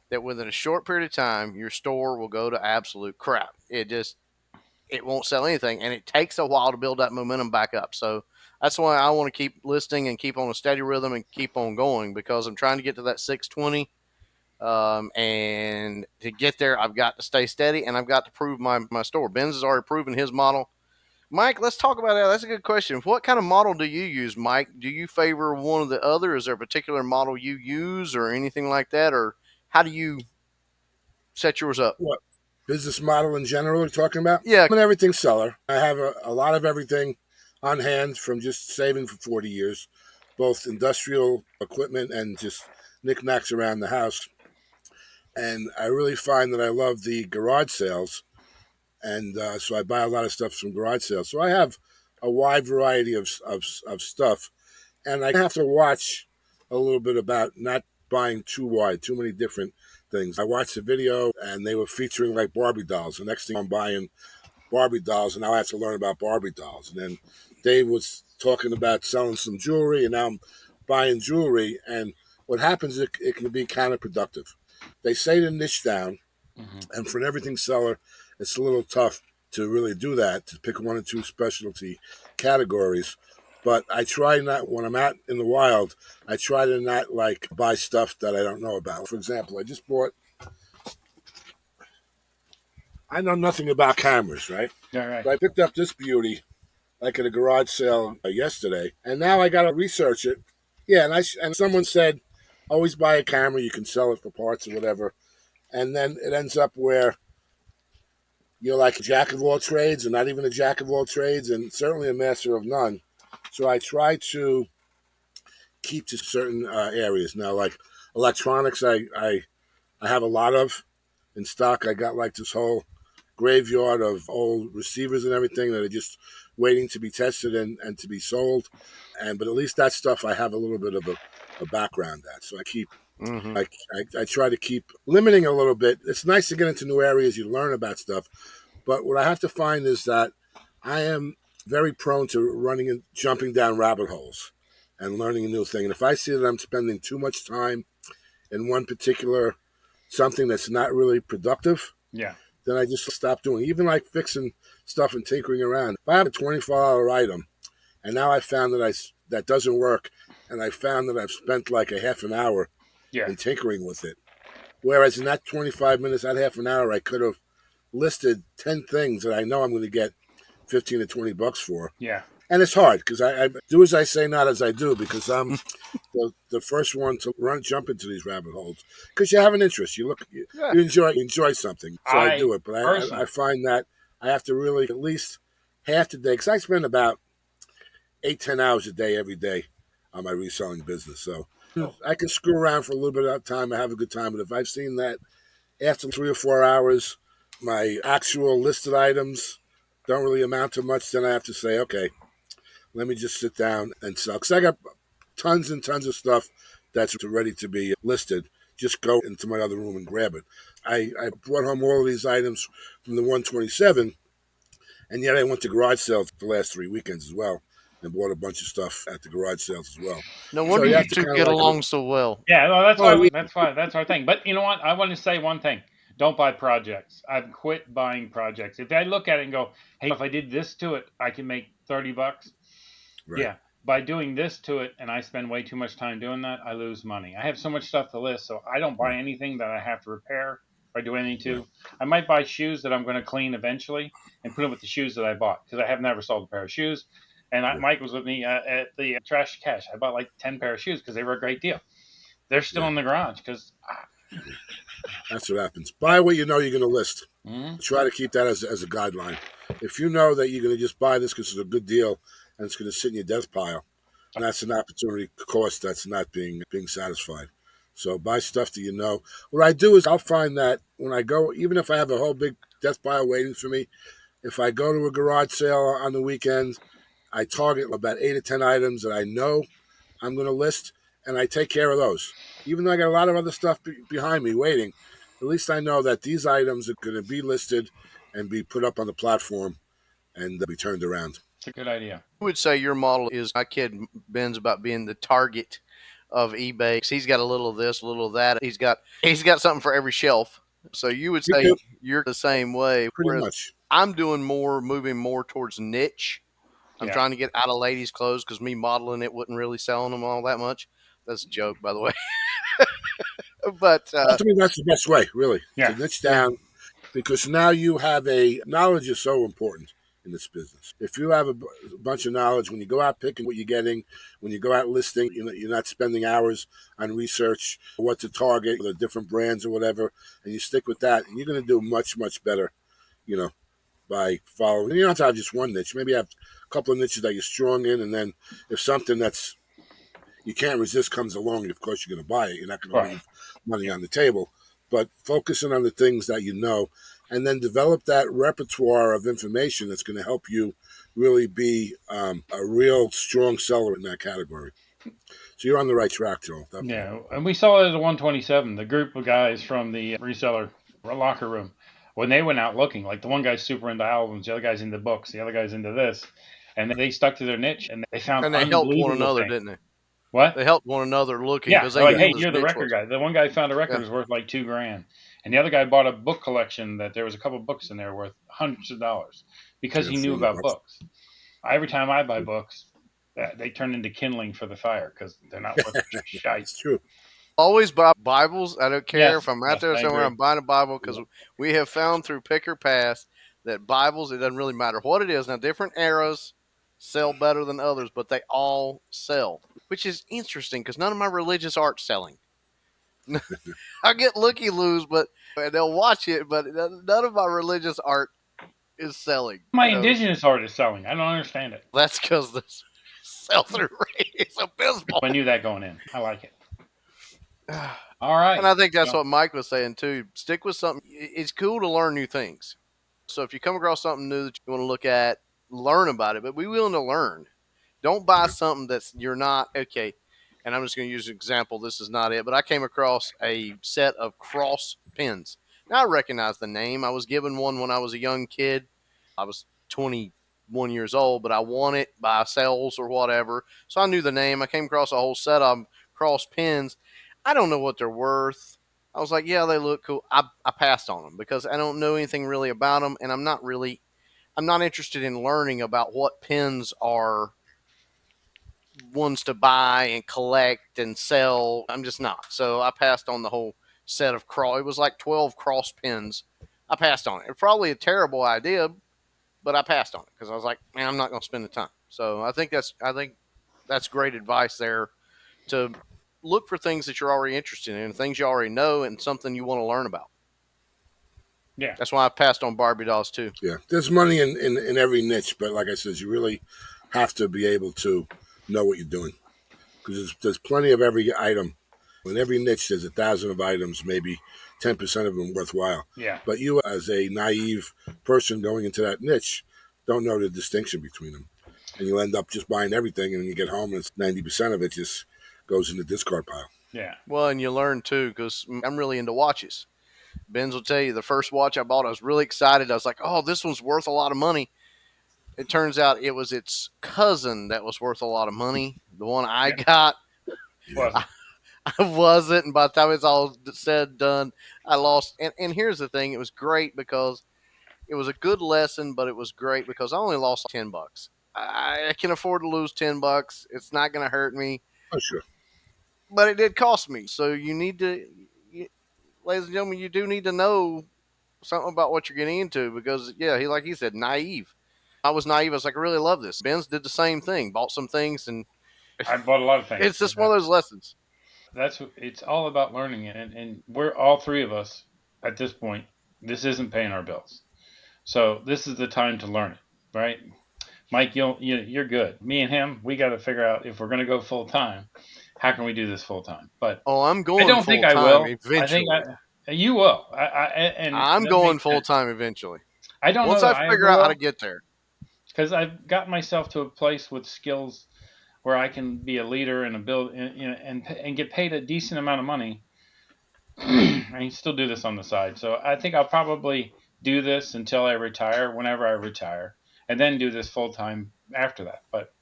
that within a short period of time, your store will go to absolute crap. It won't sell anything, and it takes a while to build that momentum back up. So that's why I want to keep listing and keep on a steady rhythm and keep on going, because I'm trying to get to that 620. And to get there, I've got to stay steady and I've got to prove my store. Ben's has already proven his model. Mike, let's talk about that. That's a good question. What kind of model do you use, Mike? Do you favor one or the other? Is there a particular model you use or anything like that? Or how do you set yours up? What business model in general are you talking about? Yeah. I'm an everything seller. I have a lot of everything on hand from just saving for 40 years, both industrial equipment and just knickknacks around the house. And I really find that I love the garage sales. And so I buy a lot of stuff from garage sales. So I have a wide variety of stuff. And I have to watch a little bit about not buying too wide, too many different things. I watched a video and they were featuring like Barbie dolls. The next thing I'm buying Barbie dolls, and now I have to learn about Barbie dolls. And then Dave was talking about selling some jewelry, and now I'm buying jewelry. And what happens, it can be counterproductive. They say to niche down, Mm-hmm. and for an everything seller, it's a little tough to really do that, to pick one or two specialty categories. But I try not, when I'm out in the wild, I try to not like buy stuff that I don't know about. For example, I know nothing about cameras, right? All right. But I picked up this beauty like at a garage sale yesterday, and now I got to research it. Yeah, and someone said, always buy a camera, you can sell it for parts or whatever. And then it ends up where you're like a jack of all trades and not even a jack of all trades and certainly a master of none. So I try to keep to certain areas. Now, like electronics, I have a lot of in stock. I got like this whole graveyard of old receivers and everything that are just waiting to be tested and to be sold. But at least that stuff I have a little bit of a background at. So I keep Mm-hmm. I try to keep limiting a little bit. It's nice to get into new areas, you learn about stuff. But what I have to find is that I am very prone to running and jumping down rabbit holes and learning a new thing. And if I see that I'm spending too much time in one particular something that's not really productive, Yeah. then I just stop doing it. Even like fixing stuff and tinkering around. If I have a $24 item and now I found that doesn't work, and I found that I've spent like a half an hour Yeah. in tinkering with it. Whereas in that 25 minutes, that half an hour, I could have listed 10 things that I know I'm going to get 15 to 20 bucks for. Yeah. And it's hard because I do as I say, not as I do, because I'm the first one to jump into these rabbit holes because you have an interest. You Yeah. enjoy something. So I do it. But I personally, find that I have to really at least half the day, because I spend about 8-10 hours a day every day on my reselling business. So I can screw around for a little bit of time. I have a good time. But if I've seen that after 3 or 4 hours, my actual listed items don't really amount to much, then I have to say, okay, let me just sit down and sell. Because I got tons and tons of stuff that's ready to be listed. Just go into my other room and grab it. I brought home all of these items from the 127, and yet I went to garage sales the last 3 weekends as well and bought a bunch of stuff at the garage sales as well. No So wonder you you have to two kind of get like, along so well. yeah. Well, that's oh, why. yeah, That's our thing. But you know what? I want to say one thing. Don't buy projects. I've quit buying projects. If I look at it and go, "Hey, if I did this to it, I can make $30." right. Yeah. By doing this to it, and I spend way too much time doing that, I lose money. I have so much stuff to list, so I don't buy Right. anything that I have to repair or do anything Right. to. I might buy shoes that I'm going to clean eventually and put them with the shoes that I bought because I have never sold a pair of shoes. And Yeah. Mike was with me at the trash cash. I bought like 10 pair of shoes because they were a great deal. They're still Yeah. in the garage because. That's what happens. Buy what you know you're going to list. Mm-hmm. Try to keep that as a guideline. If you know that you're going to just buy this because it's a good deal and it's going to sit in your death pile, and that's an opportunity cost that's not being satisfied. So buy stuff that you know. What I do is I'll find that when I go, even if I have a whole big death pile waiting for me, if I go to a garage sale on the weekends, I target about 8 or 10 items that I know I'm going to list, and I take care of those. Even though I got a lot of other stuff behind me waiting, at least I know that these items are going to be listed and be put up on the platform and be turned around. It's a good idea. I would say your model is, I kid Ben's about being the target of eBay. He's got a little of this, a little of that. He's got something for every shelf. So you would Me say too, you're the same way. pretty Whereas much. I'm moving more towards niche. I'm Yeah. trying to get out of ladies' clothes because me modeling it wasn't really selling them all that much. That's a joke, by the way. But To me, that's the best way, really, to Yeah. niche yeah, down because now you have a knowledge is so important. in this business. If you have a bunch of knowledge, when you go out picking what you're getting, when you go out listing, you're not spending hours on research, what to target, the different brands or whatever, and you stick with that, and you're going to do much, much better, you know, by following. You don't have to have just one niche. Maybe have a couple of niches that you're strong in, and then if something that's you can't resist comes along, of course you're going to buy it. You're not going to Right. leave money on the table. But focusing on the things that you know, and then develop that repertoire of information that's going to help you really be a real strong seller in that category. So you're on the right track, Joel. Definitely. Yeah, and we saw it at the 127. The group of guys from the reseller locker room, when they went out looking, like the one guy's super into albums, the other guy's into books, the other guy's into this, and they stuck to their niche and they found And they helped one unbelievable another, things. didn't they? What? They helped one another looking Yeah, because they're they like, knew hey, what his you're the niche record was. guy. The one guy found a record Yeah. that was worth like 2 grand, and the other guy bought a book collection that there was a couple books in there worth hundreds of dollars because Yeah, he knew about $400. books. Every time I buy books, they turn into kindling for the fire because they're not worth shite. It's true. Always buy Bibles. I don't care if Yes, I'm out yes, there I somewhere, agree. I'm buying a Bible because we have found through pick or pass that Bibles, it doesn't really matter what it is. Now, different eras sell better than others, but they all sell, which is interesting because none of my religious art's selling. I get looky loos, but and they'll watch it, but none of my religious art is selling. My indigenous art is selling. I don't understand it. That's because the sell through rate is abysmal. I knew that going in. I like it. And All right. I think that's Well, what Mike was saying too. Stick with something. It's cool to learn new things. So if you come across something new that you want to look at, learn about it, but be willing to learn. Don't buy Yeah. something that's you're not okay. And I'm just going to use an example. This is not it, but I came across a set of cross pins. Now I recognize the name. I was given one when I was a young kid. I was 21 years old, but I won it by sales or whatever. So I knew the name. I came across a whole set of cross pins. I don't know what they're worth. I was like, yeah, they look cool. I passed on them because I don't know anything really about them, and I'm not interested in learning about what pins are ones to buy and collect and sell. I'm just not. So I passed on the whole set of cross. It was like 12 cross pins. I passed on it. It's probably a terrible idea, but I passed on it because I was like, man, I'm not going to spend the time. So I think that's great advice there to look for things that you're already interested in, things you already know, and something you want to learn about. yeah. That's why I passed on Barbie dolls too. Yeah. There's money in every niche, but like I said, you really have to be able to know what you're doing because there's plenty of every item. In every niche, there's 1,000 of items, maybe 10% of them worthwhile. Yeah. But you, as a naive person going into that niche, don't know the distinction between them. And you end up just buying everything, and then you get home, and it's 90% of it just goes in the discard pile. Yeah. Well, and you learn too because I'm really into watches. Benz will tell you the first watch I bought, I was really excited. I was like, oh, this one's worth a lot of money. It turns out it was its cousin that was worth a lot of money. The one I Yeah. got, Was I, I wasn't. And by the time it's all said and done, I lost. And here's the thing, it was great because it was a good lesson, but it was great because I only lost $10. I can afford to lose $10. It's not going to hurt me, Oh, sure. but it did cost me. So you need to, ladies and gentlemen, you do need to know something about what you're getting into because, yeah, like he said, naive. I was naive. I was like, I really love this. Ben's did the same thing, bought some things, and I bought a lot of things. it's just one of those lessons. It's all about learning it, and we're all three of us at this point. This isn't paying our bills, so this is the time to learn it, right? Mike, you're good. Me and him, we got to figure out if we're going to go full time. How can we do this full time? But Oh, I'm I going don't think full I time will. I think eventually. you will. And I'm that going makes full sense. time eventually. I don't know Once that I I figure ever out how to will get there. because I've got myself to a place with skills where I can be a leader and a build and get paid a decent amount of money. I still do this on the side, so I think I'll probably do this until I retire, whenever I retire, and then do this full time after that. But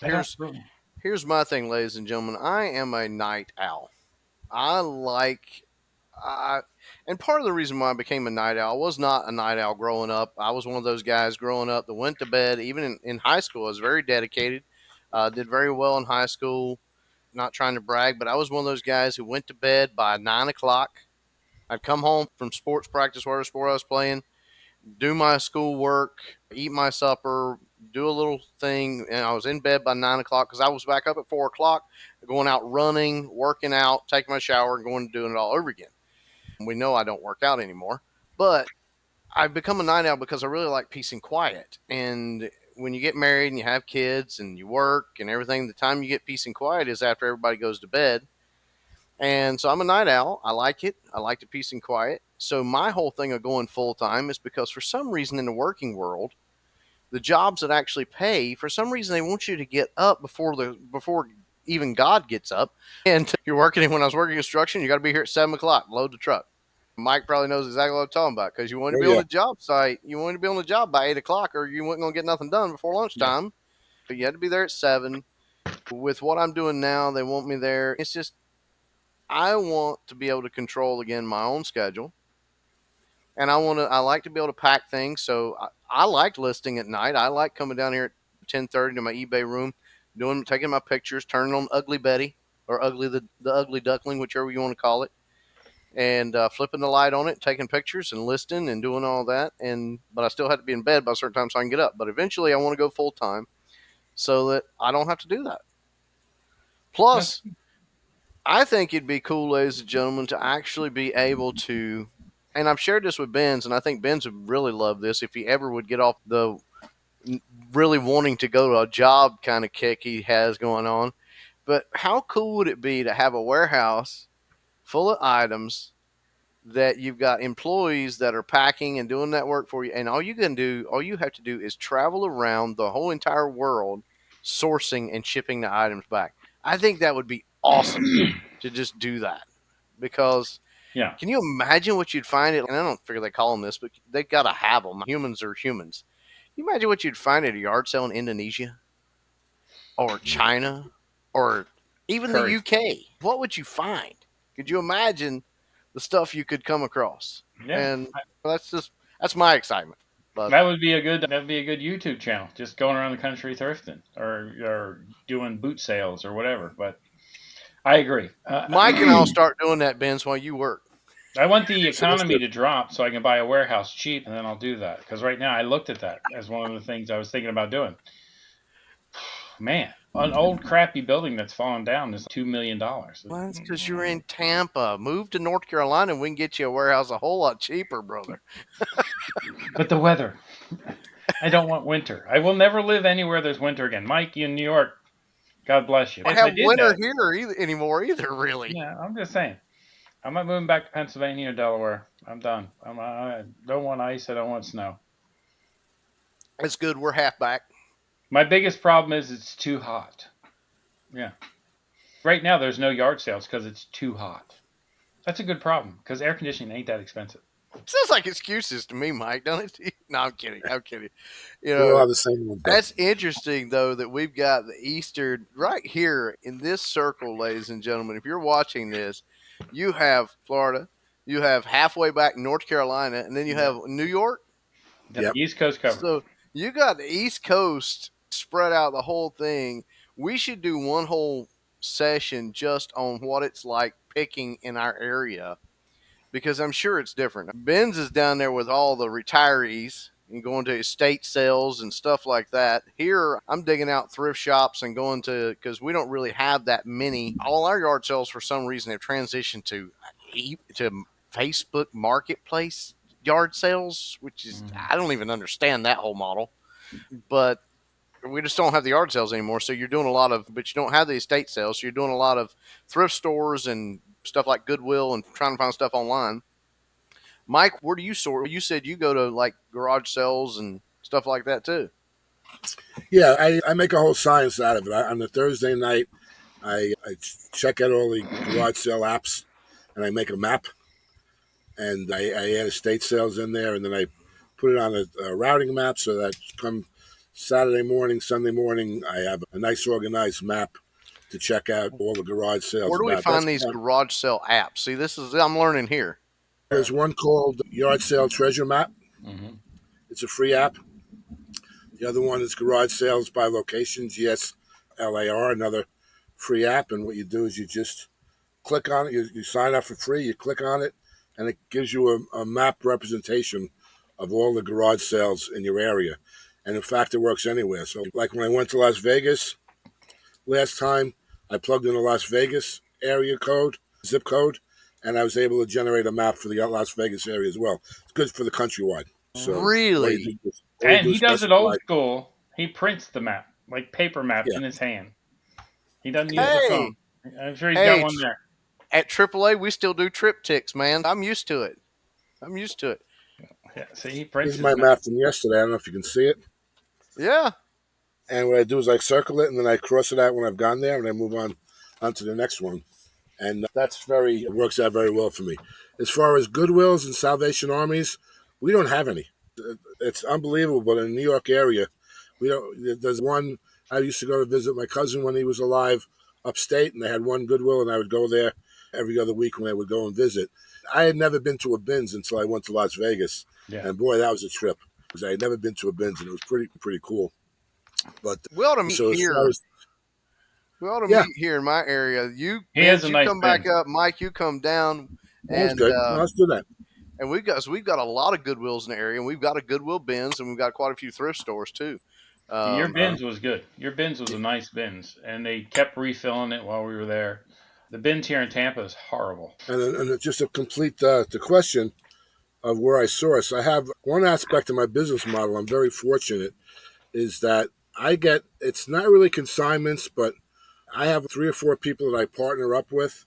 I don't Here's really. here's my thing, ladies and gentlemen. I am a night owl. I like I and part of the reason why I became a night owl, I was not a night owl growing up. I was one of those guys growing up that went to bed even in high school. I was very dedicated. Did very well in high school. Not trying to brag, but I was one of those guys who went to bed by 9 o'clock. I'd come home from sports practice, whatever sport I was playing, do my schoolwork, eat my supper, do a little thing, and I was in bed by 9 o'clock because I was back up at 4 o'clock, going out running, working out, taking my shower, and going and doing it all over again. We know I don't work out anymore, but I've become a night owl because I really like peace and quiet. And when you get married and you have kids and you work and everything, the time you get peace and quiet is after everybody goes to bed. And so I'm a night owl. I like it. I like the peace and quiet. So my whole thing of going full time is because for some reason in the working world, the jobs that actually pay, for some reason they want you to get up before even God gets up. And you're working when I was working construction, you got to be here at 7 o'clock, load the truck. Mike probably knows exactly what I'm talking about because you want to Oh be on yeah, the job site. You want to be on the job by 8 o'clock, or you weren't going to get nothing done before Yeah. lunchtime. You had to be there at 7. With what I'm doing now, they want me there. It's just I want to be able to control again my own schedule, and I like to be able to pack things. So I like listing at night. I like coming down here at 10:30 to my eBay room, taking my pictures, turning on Ugly Betty or the ugly duckling, whichever you want to call it, and flipping the light on it, taking pictures and listing and doing all that. But I still had to be in bed by a certain time so I can get up. But eventually, I want to go full time so that I don't have to do that. That's Plus, I think it'd be cool, ladies and gentlemen, to actually be able to. And I've shared this with Benz, and I think Benz would really love this if he ever would get off the really wanting to go to a job kind of kick he has going on. But how cool would it be to have a warehouse full of items that you've got employees that are packing and doing that work for you, and all you have to do is travel around the whole entire world sourcing and shipping the items back. I think that would be awesome to just do that because yeah. can you imagine what you'd find it? And I don't figure they call them this, but they got to have them. Humans are humans. Can you imagine what you'd find at a yard sale in Indonesia or China or even the Curry. UK? What would you find? Could you imagine the stuff you could come across? Yeah. And that's my excitement. But That'd be a good YouTube channel. Just going around the country thrifting or doing boot sales or whatever. But I agree. Mike and I'll start doing that, Benz, while you work. I want the sounds economy good. to drop so I can buy a warehouse cheap, and then I'll do that. Because right now I looked at that as one of the things I was thinking about doing. Man, an old crappy building that's fallen down is $2 million. Well, that's because you're in Tampa. Move to North Carolina, and we can get you a warehouse a whole lot cheaper, brother. But the weather. I don't want winter. I will never live anywhere there's winter again. Mike, you in New York, God bless you. We don't If I have did winter that, here anymore either, really. yeah, I'm just saying. I'm not moving back to Pennsylvania or Delaware. I'm done. I don't want ice. I don't want snow. It's good. We're half back. My biggest problem is it's too hot. Yeah. Right now, there's no yard sales because it's too hot. That's a good problem because air conditioning ain't that expensive. Sounds like excuses to me, Mike, don't it? No, I'm kidding. I'm kidding. You We all know, have the same one. that's interesting, though, that we've got the Eastern right here in this circle, ladies and gentlemen. If you're watching this, you have Florida, you have halfway back North Carolina, and then you Yep. have New York. Yep. Yep. East Coast covered. So you got the East Coast spread out the whole thing. We should do one whole session just on what it's like picking in our area because I'm sure it's different. Ben's is down there with all the retirees and going to estate sales and stuff like that. Here, I'm digging out thrift shops and going to because we don't really have that many. All our yard sales, for some reason, have transitioned to Facebook Marketplace yard sales, which is Mhm. I don't even understand that whole model, but we just don't have the yard sales anymore. So you're doing a lot of, but you don't have the estate sales. So you're doing a lot of thrift stores and stuff like Goodwill and trying to find stuff online. Mike, where do you sort? You said you go to like garage sales and stuff like that too. Yeah, I make a whole science out of it. On the Thursday night, I check out all the garage sale apps, and I make a map, and I add estate sales in there, and then I put it on a routing map so that come Saturday morning, Sunday morning, I have a nice organized map to check out all the garage sales Where do we about. That's find these garage sale apps? See, this is I'm learning here. there's one called Yard Sale Treasure Map. Mhm. It's a free app. The other one is Garage Sales by Location, GSLAR, another free app. And what you do is you just click on it, you sign up for free, you click on it, and it gives you a map representation of all the garage sales in your area. And in fact, it works anywhere. So, like when I went to Las Vegas last time, I plugged in a Las Vegas area code, zip code, and I was able to generate a map for the Las Vegas area as well. It's good for the countrywide. So Really? all you And do he is does it old specify. school. He prints the map, like paper map Yeah, in his hand. He doesn't use yeah. the Hey, phone. I'm sure he's got hey, one there. at AAA, we still do triptychs, man. I'm used to it. I'm used to it. Yeah, see, he This prints is his my map. map from yesterday. I don't know if you can see it. Yeah. And what I do is I circle it and then I cross it out when I've gone there, and I move on to the next one. And that's very it works out very well for me. As far as Goodwills and Salvation Armies, we don't have any. It's unbelievable, but in the New York area, we don't. There's one. I used to go to visit my cousin when he was alive upstate, and they had one Goodwill, and I would go there every other week when I would go and visit. I had never been to a Bins until I went to Las Vegas, Yeah. and boy, that was a trip because I had never been to a Bins, and it was pretty cool. But We ought to meet so as far here. as We ought to yeah, meet here in my area. You, He has Vince, a you nice come back bin. up. Mike, you come down. that's And good. No, let's do that. and we've got a lot of Goodwills in the area, and we've got a Goodwill bins, and we've got quite a few thrift stores too. Your Um, bins was good. Your bins was a nice bins, and they kept refilling it while we were there. The bins here in Tampa is horrible. And just to complete the question of where I source, I have one aspect of my business model. I'm very fortunate is that I get it's not really consignments, but I have 3 or 4 people that I partner up with.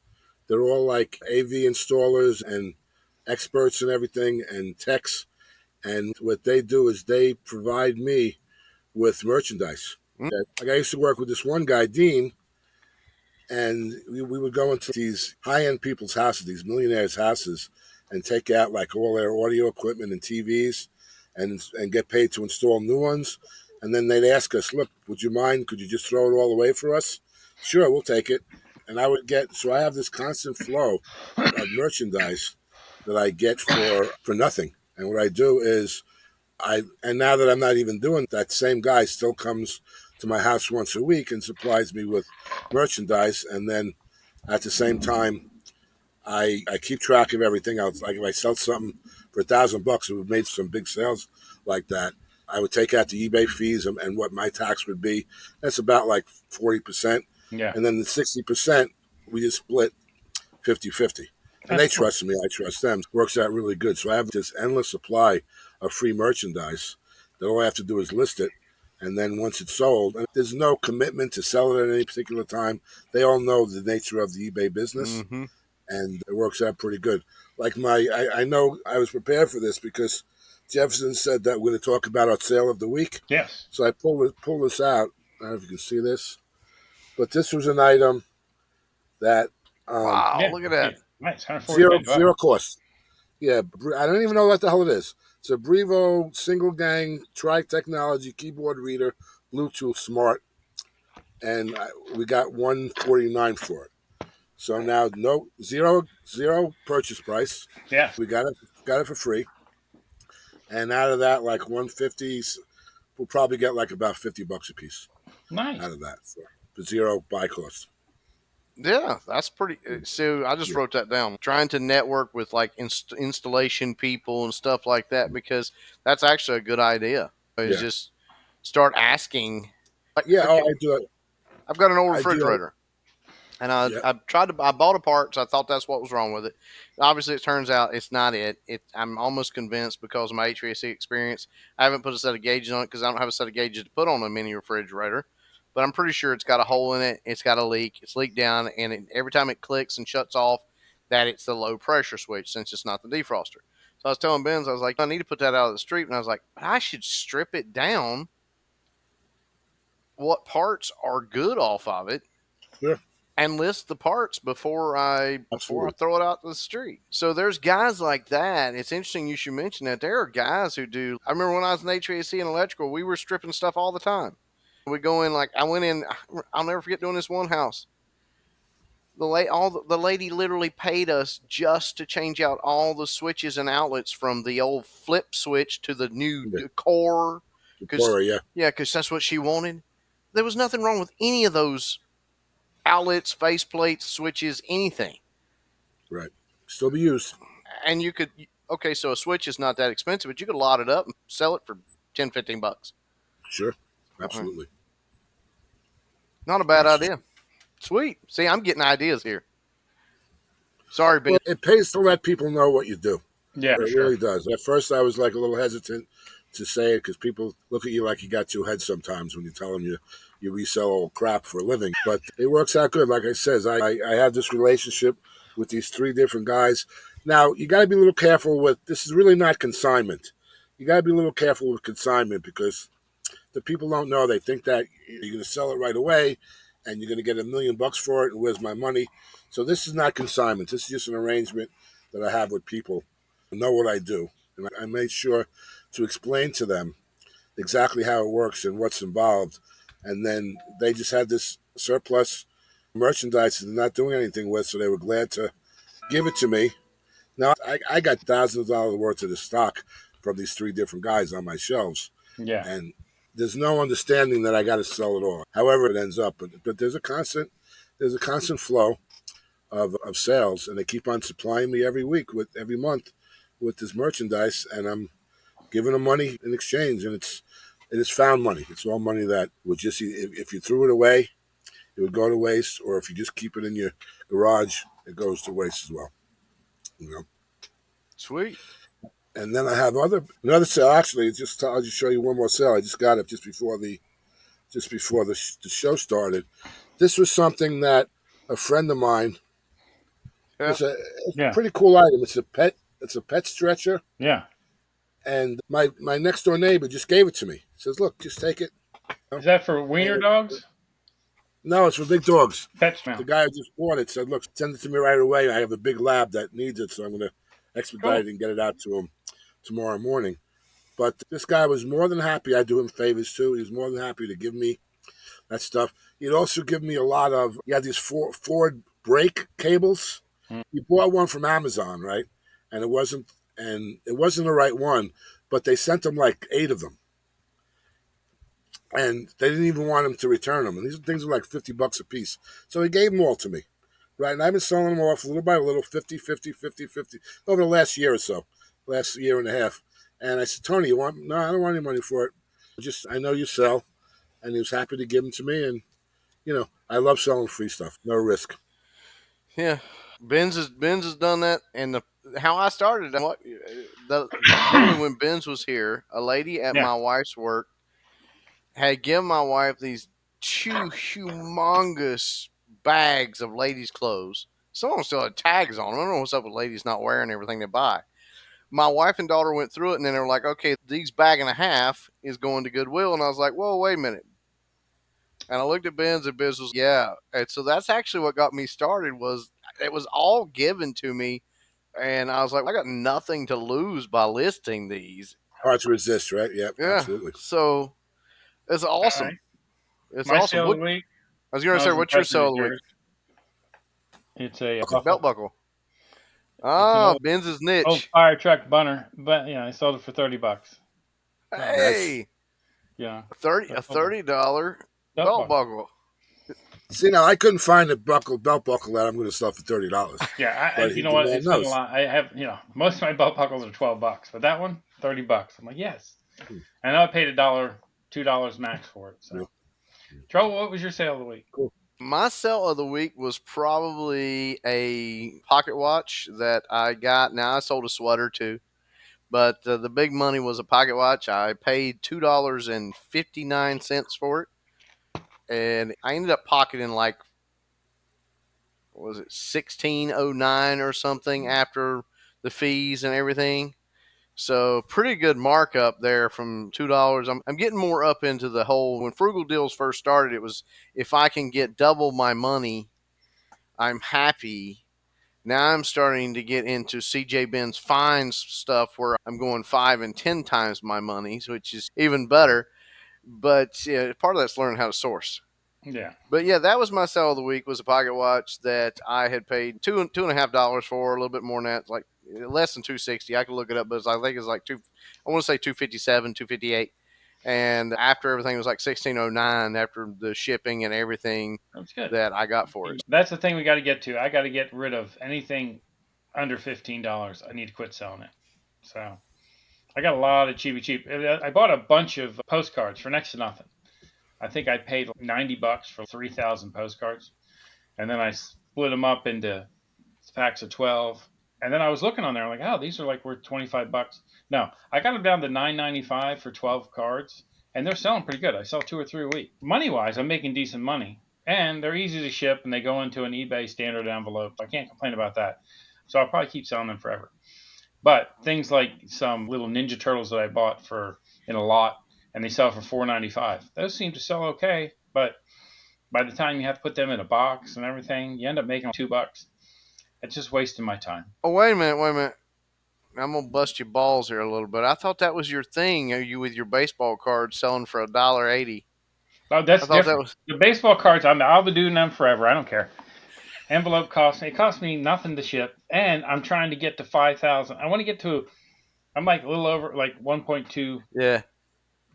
They're all like AV installers and experts and everything and techs. And what they do is they provide me with merchandise. mm, Like I used to work with this one guy, Dean, and we would go into these high-end people's houses, these millionaires' houses, and take out like all their audio equipment and TVs, and get paid to install new ones. And then they'd ask us, "Look, would you mind? Could you just throw it all away for us?" Sure, we'll take it. And I would get so I have this constant flow of merchandise that I get for nothing. And what I do is and now that I'm not even doing that, same guy still comes to my house once a week and supplies me with merchandise. And then at the same time, I keep track of everything else. Like if I sell something for $1,000 and we've made some big sales like that, I would take out the eBay fees and what my tax would be. That's about like 40%. Yeah, And then the 60%, we just split 50-50. And that's they cool. trust me, I trust them. Works out really good. So I have this endless supply of free merchandise that all I have to do is list it. And then once it's sold, and there's no commitment to sell it at any particular time. They all know the nature of the eBay business, mm-hmm. and it works out pretty good. Like I know I was prepared for this because Jefferson said that we're going to talk about our sale of the week. Yes. So I pull this out. I don't know if you can see this, but this was an item that um, Wow, Yeah. look at Yeah. that. Nice. zero 145 bucks. zero cost. Yeah, I don't even know what the hell it is. It's a Brevo single gang tri technology keyboard reader, Bluetooth smart, and we got 149 for it. So now no zero purchase price. Yeah. We got it for free, and out of that, like 150, we'll probably get like about $50 a piece Nice. out of that for zero buy cost. Yeah, that's pretty. So I just Yeah, wrote that down. Trying to network with like installation people and stuff like that because that's actually a good idea. Is yeah, just start asking. Like, yeah. Oh, okay, I do it. I've got an old I do. refrigerator. And I, Yeah, I tried to I bought a part, so I thought that's what was wrong with it. Obviously, it turns out it's not it. I'm almost convinced because of my HVAC experience. I haven't put a set of gauges on it because I don't have a set of gauges to put on a mini refrigerator. But I'm pretty sure it's got a hole in it. It's got a leak. It's leaked down, and every time it clicks and shuts off, that it's the low pressure switch since it's not the defroster. So I was telling Benz, I was like, I need to put that out of the street, and I was like, I should strip it down. What parts are good off of it? yeah, And list the parts before I absolutely. throw it out to the street. So there's guys like that. It's interesting you should mention that. There are guys who do. I remember when I was in HVAC and electrical, we were stripping stuff all the time. We go in like I went in. I'll never forget doing this one house. The lady literally paid us just to change out all the switches and outlets from the old flip switch to the new Yeah, core. Because yeah, yeah, because that's what she wanted. There was nothing wrong with any of those outlets, faceplates, switches, anything. right. Still be used. And you could okay, so a switch is not that expensive, but you could lot it up and sell it for 10, $15. Sure, absolutely. Not a bad idea. Sweet. See, I'm getting ideas here. Sorry, Ben. Well, it pays to let people know what you do. Yeah, for It sure. really does. At first, I was like a little hesitant to say it because people look at you like you got two heads sometimes when you tell them you resell old crap for a living. But it works out good. Like I says, I have this relationship with these three different guys. Now you got to be a little careful with this. Is really not consignment. You got to be a little careful with consignment because the people don't know. They think that you're going to sell it right away and you're going to get $1,000,000 for it. And where's my money? So this is not consignment. This is just an arrangement that I have with people who know what I do. And I made sure to explain to them exactly how it works and what's involved. And then they just had this surplus merchandise that they're not doing anything with, so they were glad to give it to me. Now, I got thousands of dollars worth of the stock from these three different guys on my shelves. Yeah. And there's no understanding that I got to sell it all. However, it ends up, but there's a constant flow of sales, and they keep on supplying me every week with every month with this merchandise, and I'm giving them money in exchange, and it is found money. It's all money that would just if you threw it away, it would go to waste, or if you just keep it in your garage, it goes to waste as well. You know. Sweet. And then I have another sale. Actually, I'll just show you one more sale. I just got it just before the show started. This was something that a friend of mine. Yeah. It's a Yeah. pretty cool item. It's a pet stretcher, Yeah. and my next door neighbor just gave it to me. He says, "Look, just take it." Is that for wiener dogs? No, it's for big dogs. Pet The smell. guy who just bought it said, "Look, send it to me right away. I have a big lab that needs it, so I'm going to expedite Cool. it and get it out to him tomorrow morning." But this guy was more than happy. I do him favors too. He was more than happy to give me that stuff. He'd also give me a lot of. He had these Ford brake cables. Mm. He bought one from Amazon, right? And it wasn't the right one, but they sent him like 8 of them, and they didn't even want him to return them. And these things were like $50 a piece, so he gave them all to me, right? And I've been selling them off little by little, 50, 50, 50, 50 over the last year or so, last year and a half. And I said, Tony, you want? No, I don't want any money for it. Just I know you sell, and he was happy to give them to me. And I love selling free stuff, no risk. Yeah. Ben's has done that, and how I started. Literally when Ben's was here, a lady at Yeah. my wife's work had given my wife these two humongous bags of ladies' clothes. Some of them still had tags on them. I don't know what's up with ladies not wearing everything they buy. My wife and daughter went through it, and then they were like, "Okay, these bag and a half is going to Goodwill." And I was like, "Whoa, wait a minute." And I looked at Ben's, and Ben's was, yeah. And so that's actually what got me started. Was it was all given to me, and I was like, I got nothing to lose by listing these. Hard to resist, right? Yep, Yeah. absolutely. So it's All right. awesome. It's My awesome. sale of What the week. I was going to Not say, as what's your impressive sale as of the week? yours. It's a Belt buckle. buckle. It's an Ah, Ben's old niche. fire truck bunner, but I sold it for $30. Nice. Hey, Yeah. a $30 Belt belt buckle. buckle. See, now I couldn't find a belt buckle that I'm going to sell for $30, Yeah, but you know the what? man It's been a knows. lot. I have, most of my belt buckles are $12, but that one, $30. I'm like, yes. Hmm. I know I paid $1, $2 max for it. Yeah, So, Joe, what was your sale of the week? cool. My sale of the week was probably a pocket watch that I got. Now I sold a sweater too, but the big money was a pocket watch. I paid $2.59 for it, and I ended up pocketing like, what was it, 1609 or something after the fees and everything. So pretty good markup there from $2. I'm getting more up into the whole. When Frugal Deals first started, it was if I can get double my money, I'm happy. Now I'm starting to get into CJ Ben's finds stuff where I'm going 5 and 10 times my money, which is even better. But yeah, part of that's learning how to source. Yeah. But yeah, that was my sale of the week. Was a pocket watch that I had paid $2.50 for, a little bit more than that, like less than 260. I could look it up, but I think it's like two. I want to say 257, 258. And after everything, it was like 1609 after the shipping and everything That's good. that I got for it. That's the thing we got to get to. I got to get rid of anything under $15. I need to quit selling it. So I got a lot of cheap. I bought a bunch of postcards for next to nothing. I think I paid like $90 for 3,000 postcards, and then I split them up into packs of 12. And then I was looking on there, I'm like, oh, these are like worth $25. No, I got them down to $9.95 for 12 cards, and they're selling pretty good. I sell 2 or 3 a week. Money wise, I'm making decent money, and they're easy to ship, and they go into an eBay standard envelope. I can't complain about that. So I'll probably keep selling them forever. But things like some little Ninja Turtles that I bought for in a lot, and they sell for $4.95. Those seem to sell okay, but by the time you have to put them in a box and everything, you end up making $2. It's just wasting my time. Oh, wait a minute, wait a minute. I'm gonna bust your balls here a little bit. I thought that was your thing. Are you with your baseball cards selling for $1.80? Oh, I that's thought that different. was The baseball cards, I'll be doing them forever. I don't care. Envelope costs it costs me nothing to ship, and I'm trying to get to 5,000. I want to get to. I'm like a little over like 1.2 yeah.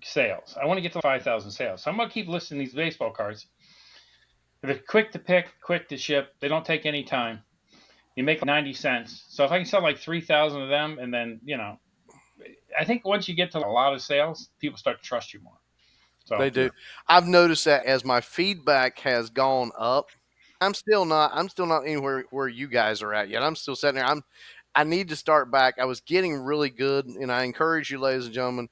sales. I want to get to 5,000 sales. So I'm gonna keep listing these baseball cards. They're quick to pick, quick to ship. They don't take any time. You make 90 cents. So if I can sell like 3,000 of them, and then I think once you get to a lot of sales, people start to trust you more. They So do. I've noticed that as my feedback has gone up. I'm still not anywhere where you guys are at yet. I'm still sitting there. I need to start back. I was getting really good, and I encourage you, ladies and gentlemen.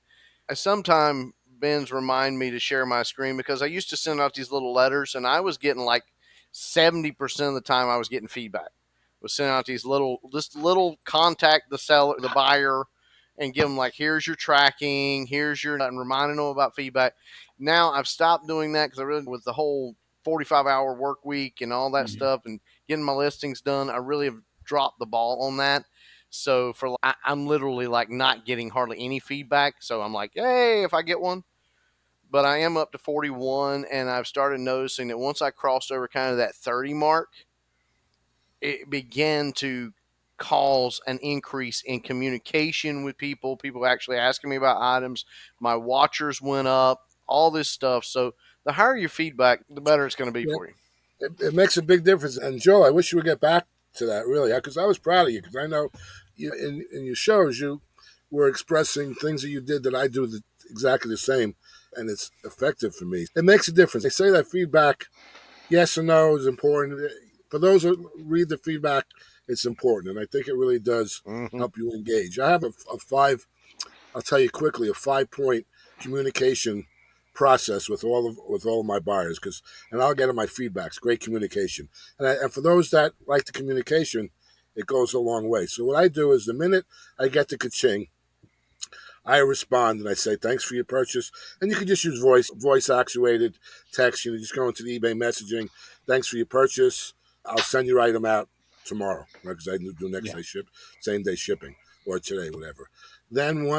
I sometime Ben's remind me to share my screen because I used to send out these little letters, and I was getting like 70% of the time I was getting feedback. Was sending out these little contact the seller, the buyer, and give them like, here's your tracking, here's your, and reminding them about feedback. Now I've stopped doing that because I really, with the whole 45-hour work week and all that mhm. stuff and getting my listings done, I really have dropped the ball on that. So I'm literally like not getting hardly any feedback. So I'm like, hey, if I get one, but I am up to 41, and I've started noticing that once I crossed over kind of that 30 mark, it began to cause an increase in communication with people. People actually asking me about items. My watchers went up. All this stuff. So the higher your feedback, the better it's going to be Yeah, for you. it makes a big difference. And Joe, I wish you would get back to that really, because I was proud of you. Because I know in your shows you were expressing things that you did that I do exactly the same, and it's effective for me. It makes a difference. They say that feedback, yes or no, is important. For those who read the feedback, it's important, and I think it really does Mm-hmm. help you engage. I have a five. I'll tell you quickly a 5 point communication process with all of my buyers because and I'll get them my feedbacks. Great communication, and for those that like the communication, it goes a long way. So what I do is the minute I get the ka-ching, I respond and I say thanks for your purchase, and you can just use voice actuated text. Just go into the eBay messaging. Thanks for your purchase. I'll send your item out tomorrow, right? Because I do next Yeah. day ship, same day shipping, or today, whatever. Then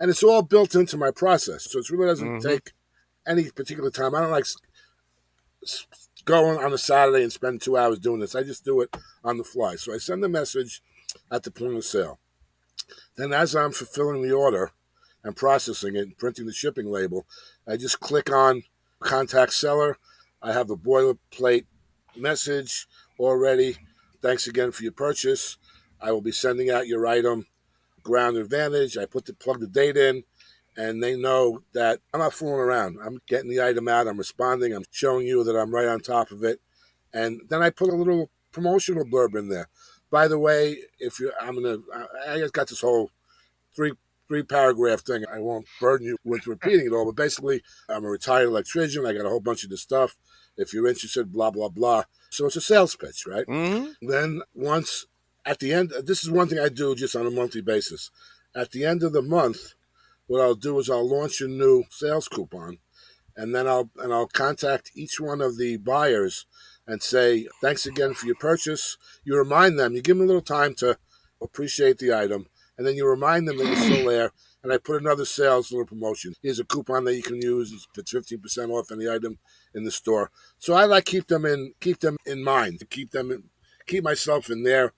and it's all built into my process, so it really doesn't Mm-hmm. take any particular time. I don't like going on a Saturday and spend 2 hours doing this. I just do it on the fly. So I send a message at the point of sale. Then, as I'm fulfilling the order and processing it and printing the shipping label, I just click on contact seller. I have a boilerplate message already. Thanks again for your purchase. I will be sending out your item ground advantage. I plug the date in, and they know that I'm not fooling around. I'm getting the item out. I'm responding. I'm showing you that I'm right on top of it. And then I put a little promotional blurb in there. By the way, if you, I just got this whole three three paragraph thing. I won't burden you with repeating it all, but basically, I'm a retired electrician. I got a whole bunch of this stuff. If you're interested, blah blah blah. So it's a sales pitch, right? Mm-hmm. Then once at the end, this is one thing I do just on a monthly basis. At the end of the month, what I'll do is I'll launch a new sales coupon, and then I'll contact each one of the buyers and say thanks again for your purchase. You remind them, you give them a little time to appreciate the item, and then you remind them that you're still there. And I put another sales little promotion. Here's a coupon that you can use. It's 15% off any item in the store. So I like keep them in mind, to keep myself in their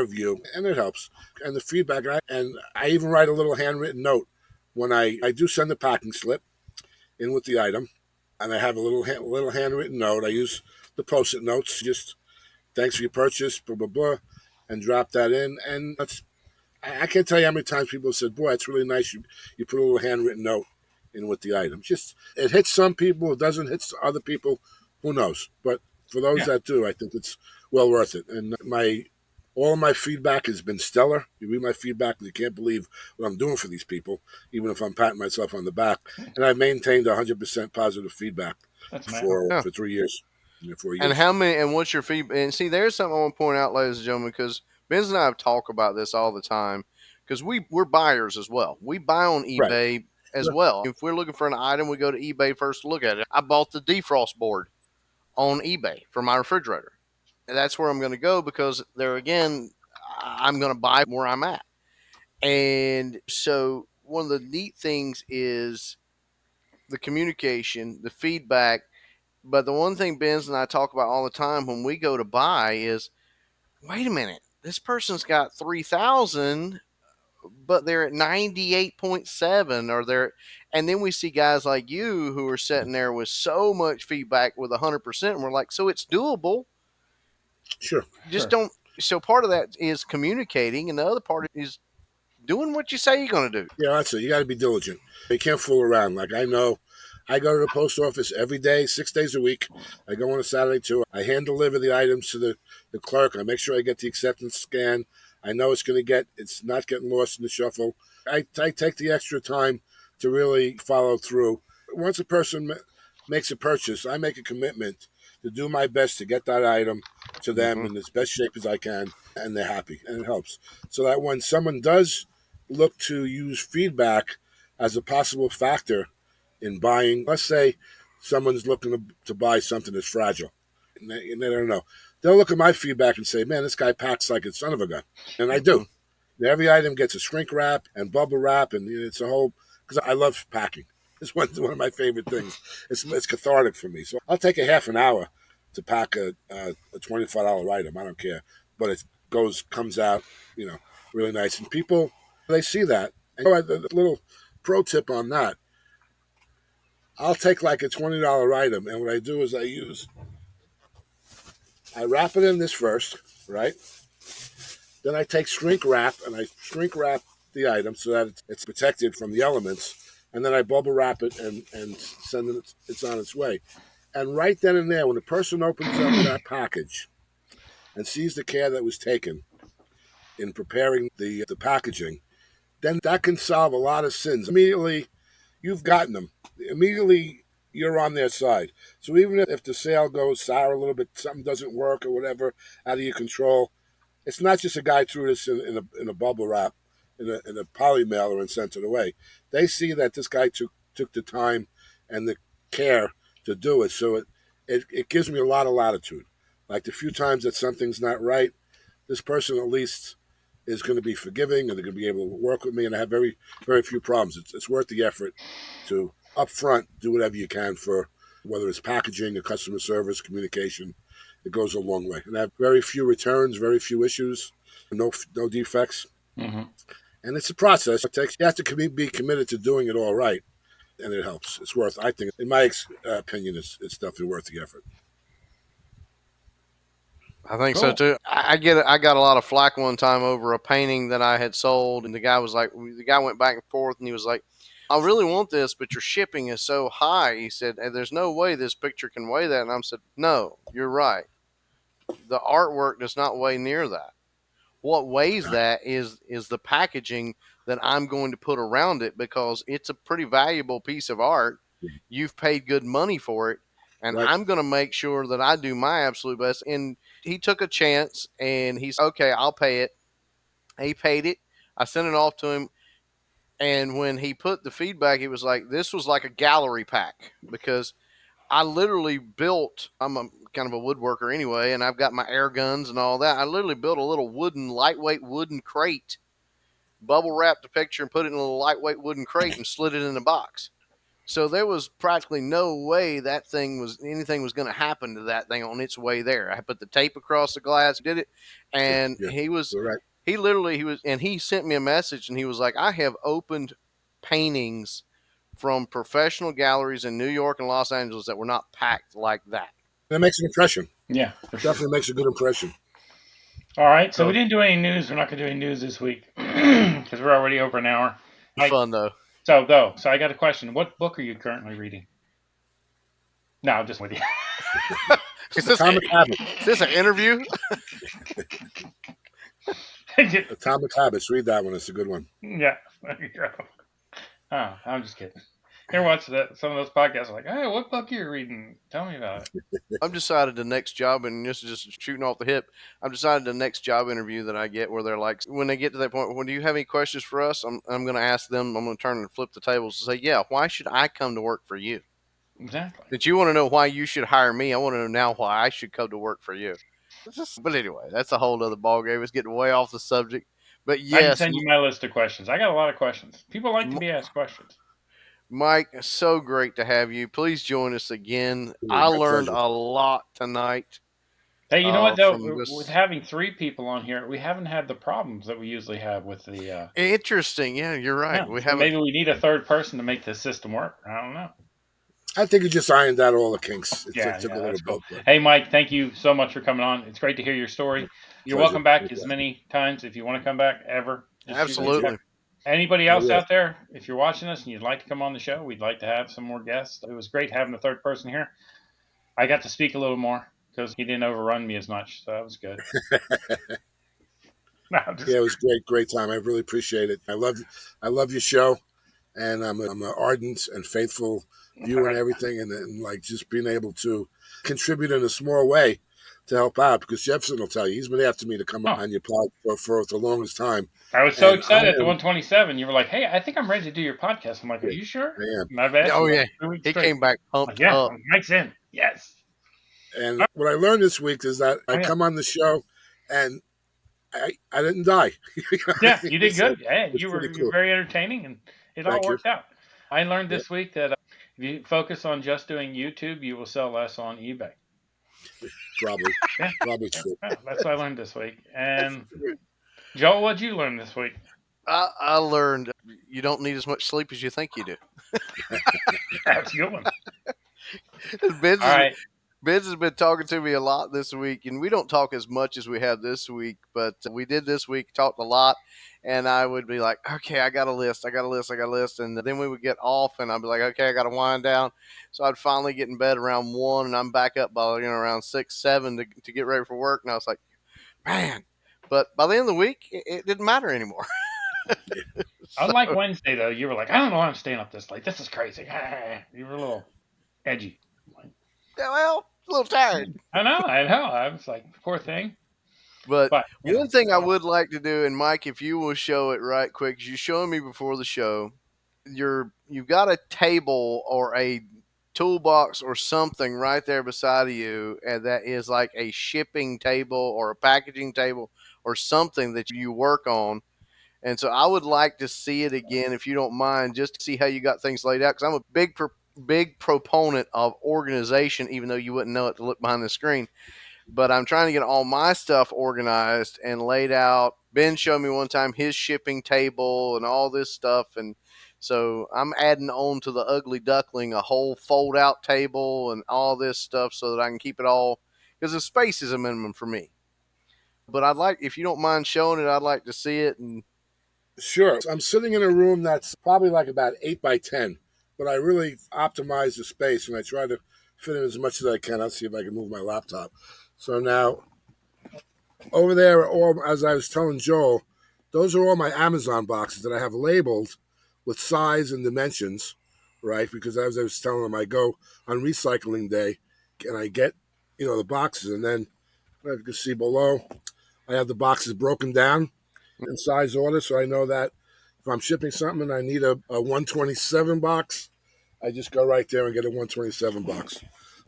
view, and it helps. And the feedback, and I even write a little handwritten note when I do send the packing slip in with the item, and I have a little handwritten note. I use the post-it notes, just thanks for your purchase, blah blah blah, and drop that in. And I can't tell you how many times people have said, "Boy, it's really nice. You put a little handwritten note in with the item." Just it hits some people, it doesn't hit other people. Who knows? But for those Yeah. that do, I think it's well worth it. And my all of my feedback has been stellar. You read my feedback, and you can't believe what I'm doing for these people, even if I'm patting myself on the back. And I've maintained 100% positive feedback That's man. for Yeah. 3 years, 4 And years. how many? And what's your feedback? And see, there's something I want to point out, ladies and gentlemen, because Benz and I have talked about this all the time. Because we're buyers as well. We buy on Right. eBay as Sure. well. If we're looking for an item, we go to eBay first to look at it. I bought the defrost board on eBay for my refrigerator. And that's where I'm going to go because there again, I'm going to buy where I'm at. And so one of the neat things is the communication, the feedback. But the one thing Benz and I talk about all the time when we go to buy is, wait a minute, this person's got 3,000, but they're at 98.7, or and then we see guys like you who are sitting there with so much feedback with 100%. And we're like, so it's doable. Sure. Just Sure. don't. So part of that is communicating, and the other part is doing what you say you're going to do. Yeah, that's it. You got to be diligent. You can't fool around. Like I know, I go to the post office every day, 6 days a week. I go on a Saturday too. I hand deliver the items to the clerk. I make sure I get the acceptance scan. I know it's not getting lost in the shuffle. I take the extra time to really follow through. Once a person makes a purchase, I make a commitment to do my best to get that item to them Mm-hmm. in as best shape as I can, and they're happy, and it helps. So that when someone does look to use feedback as a possible factor in buying. Let's say someone's looking to buy something that's fragile, and they don't know. They'll look at my feedback and say, "Man, this guy packs like a son of a gun," and I Mm-hmm. do. Every item gets a shrink wrap and bubble wrap, and it's a whole because I love packing. It's one of my favorite things. It's cathartic for me. So I'll take a half an hour to pack a $25 item. I don't care, but it comes out, really nice, and people they see that. And a little pro tip on that: I'll take like a $20 item, and what I do is I wrap it in this first, right? Then I take shrink wrap and I shrink wrap the item so that it's protected from the elements, and then I bubble wrap it and send it's on its way. And right then and there, when the person opens up that package and sees the care that was taken in preparing the packaging, then that can solve a lot of sins. Immediately, you've gotten them. Immediately, you're on their side. So even if the sale goes sour a little bit, something doesn't work or whatever, out of your control, it's not just a guy threw this in a bubble wrap, in a poly mailer and sent it away. They see that this guy took the time and the care to do it. So it gives me a lot of latitude. Like the few times that something's not right, this person at least is going to be forgiving, and they're going to be able to work with me, and I have very, very few problems. It's worth the effort to upfront do whatever you can for whether it's packaging or customer service, communication. It goes a long way. And I have very few returns, very few issues, no defects. Mm-hmm. And it's a process. You have to be committed to doing it all right, and it helps. It's worth. I think, in my opinion, it's definitely worth the effort. I think so Cool. too. I get it. I got a lot of flack one time over a painting that I had sold, and the guy went back and forth, and he was like, "I really want this, but your shipping is so high." He said, "And there's no way this picture can weigh that." And I said, "No, you're right. The artwork does not weigh near that. What weighs that is the packaging that I'm going to put around it because it's a pretty valuable piece of art. You've paid good money for it, and Right. I'm going to make sure that I do my absolute best." And he took a chance and he said, "Okay, I'll pay it." He paid it. I sent it off to him. And when he put the feedback, he was like, "This was like a gallery pack because I literally built, I'm a kind of a woodworker anyway, and I've got my air guns and all that. I literally built a little lightweight wooden crate, bubble wrapped the picture and put it in a little lightweight wooden crate and slid it in the box." So there was practically no way anything was going to happen to that thing on its way there. I put the tape across the glass, did it, Sure. and Yeah. You're right. he sent me a message and he was like, "I have opened paintings from professional galleries in New York and Los Angeles that were not packed like that." That makes an impression. Yeah, for sure. Definitely makes a good impression. All right, so we So didn't do any news. We're not going to do any news this week because we're already over an hour. Like, fun though. so I got a question. What book are you currently reading? No, I'm just with you. Is this Atomic Habits. is this an interview? Atomic Habits. Read that one. It's a good one. Yeah, there you go. Oh, I'm just kidding. You ever watch some of those podcasts? Like, hey, what book are you reading? Tell me about it. I've decided the next job, and this is just shooting off the hip. I've decided the next job interview that I get, where they're like, when they get to that point, well, do you have any questions for us? I'm going to ask them. I'm going to turn and flip the tables and say, yeah, why should I come to work for you? Exactly. That you want to know why you should hire me. I want to know now why I should come to work for you. But anyway, that's a whole other ballgame. It's getting way off the subject. But I can yes, send you my list of questions. I got a lot of questions. People like to be asked questions. Mike, so great to have you. Please join us again. I My learned pleasure. a lot tonight Hey, you know what from though? With this. having 3 people on here, we haven't had the problems that we usually have with the. Interesting. Yeah, you're right. Yeah, We so haven't. maybe we need a third person to make this system work. I don't know. I think you just ironed out all the kinks. It Yeah, took a yeah, little that's bit, cool. but Hey, Mike, thank you so much for coming on. It's great to hear your story. You're pleasure. welcome back as many times if you want to come back ever. Just shoot me a Thank you. Absolutely. text. Anybody I else will. out there, if you're watching us and you'd like to come on the show, we'd like to have some more guests. It was great having the third person here. I got to speak a little more because he didn't overrun me as much, so that was good. No, Yeah, just it was great, great time. I really appreciate it. I love your show, and I'm an ardent and faithful all viewer and right. everything, and like just being able to contribute in a small way to help out. Because Jefferson will tell you, he's been after me to come Oh, on your pod for the longest time, I was so and I excited at the am, 127. You were like, "Hey, I think I'm ready to do your podcast." I'm like, "Are yeah, you sure?" I am. And I've asked Oh you like yeah, 2 weeks he straight. came back I'm like, pumped yeah, up. Mike's in. Yes. And what I learned this week is that Oh I yeah, come on the show, and I didn't die. yeah. You did So good. Yeah, it's pretty you're cool. very entertaining, and it all Thank you. worked out. I learned Yep, this week that if you focus on just doing YouTube, you will sell less on eBay. probably, Yeah, probably yeah, true. yeah, that's what I learned this week. That's, And Joel, what'd you learn this week? I learned you don't need as much sleep as you think you do. That's a good one. Ben's All has, right. Ben's has been talking to me a lot this week, and we don't talk as much as we have this week, but we did this week, talked a lot, and I would be like, okay, I got a list, and then we would get off, and I'd be like, okay, I got to wind down. So I'd finally get in bed around 1, and I'm back up by around 6, 7 to get ready for work, and I was like, man. But by the end of the week, it didn't matter anymore. So, Unlike Wednesday, though, you were like, I don't know why I'm staying up this late. This is crazy. You were a little edgy. yeah, well, a little tired. I know, I know. I was like, poor thing. But But, one thing I would like to do, and Mike, if you will show it right quick, 'cause you showed me before the show, you've got a table or a toolbox or something right there beside of you, and that is like a shipping table or a packaging table or something that you work on. And so I would like to see it again, if you don't mind, just to see how you got things laid out. Because I'm a big proponent of organization, even though you wouldn't know it to look behind the screen. But I'm trying to get all my stuff organized and laid out. Ben showed me one time his shipping table and all this stuff, and so I'm adding on to the ugly duckling a whole fold out table and all this stuff so that I can keep it all, because the space is a minimum for me. But I'd like, if you don't mind showing it, I'd like to see it. And Sure. I'm sitting in a room that's probably like about 8 by 10, but I really optimize the space and I try to fit in as much as I can. I'll see if I can move my laptop. So now over there, are all, as I was telling Joel, those are all my Amazon boxes that I have labeled with size and dimensions, right? Because as I was telling him, I go on recycling day and I get, the boxes, and then you can see below, I have the boxes broken down in size order, so I know that if I'm shipping something and I need a 127 box, I just go right there and get a 127 box.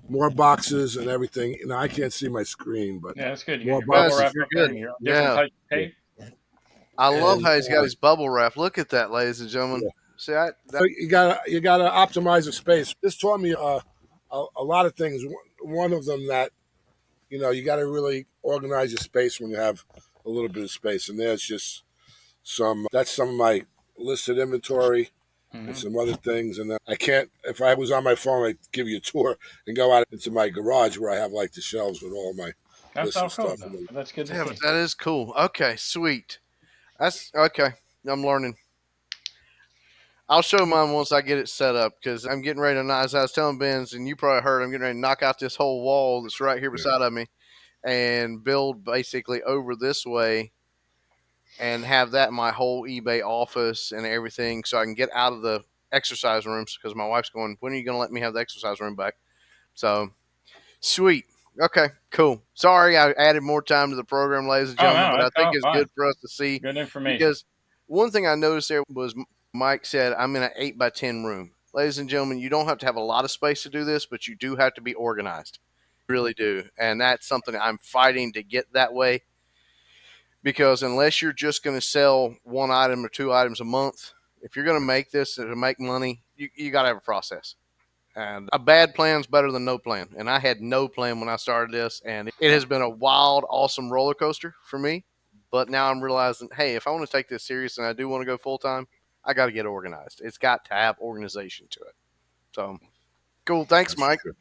More boxes and everything. I can't see my screen, but yeah, that's good. You got more your bubble yes, boxes. wrap you're up there good. and your different Yeah, types of Yeah. tape. I love And how he's got his bubble wrap. Look at that, ladies and gentlemen. yeah. See, So you gotta optimize the space. This taught me a lot of things. One of them that you got to really organize your space when you have a little bit of space. And there's just some of my listed inventory and Hmm. some other things. And then I can't, if I was on my phone, I'd give you a tour and go out into my garage where I have like the shelves with all my That's list all of cool stuff. though. And then, That's good to Yeah, but see. that is cool. Okay, sweet. That's okay. I'm learning. I'll show mine once I get it set up because I'm getting ready to. As I was telling Ben's, and you probably heard, I'm getting ready to knock out this whole wall that's right here yeah. beside of me and build basically over this way and have that my whole eBay office and everything, so I can get out of the exercise rooms because my wife's going, when are you going to let me have the exercise room back? So sweet. Okay, cool. Sorry I added more time to the program, ladies and Oh gentlemen, no, but I that's think all it's fine. good for us to see Good information. because one thing I noticed there was Mike said, I'm in an 8 by 10 room. Ladies and gentlemen, you don't have to have a lot of space to do this, but you do have to be organized. You really do. And that's something I'm fighting to get that way because unless you're just going to sell one item or two items a month, if you're going to make this to make money, you got to have a process. And a bad plan is better than no plan. And I had no plan when I started this, and it has been a wild, awesome roller coaster for me. But now I'm realizing, hey, if I want to take this serious and I do want to go full time, I got to get organized. It's got to have organization to it. So cool. Thanks, That's for Mike. sure.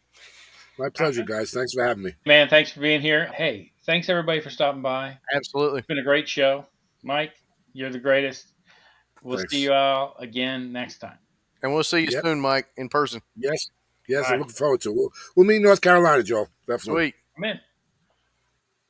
My pleasure, guys. Thanks for having me. Man, thanks for being here. Hey, thanks everybody for stopping by. Absolutely. It's been a great show. Mike, you're the greatest. We'll see Thanks. you all again next time. And we'll see you Yep. soon, Mike, in person. Yes. Yes. All I'm right. looking forward to it. We'll meet in North Carolina, Joel. Definitely. Sweet. I'm in.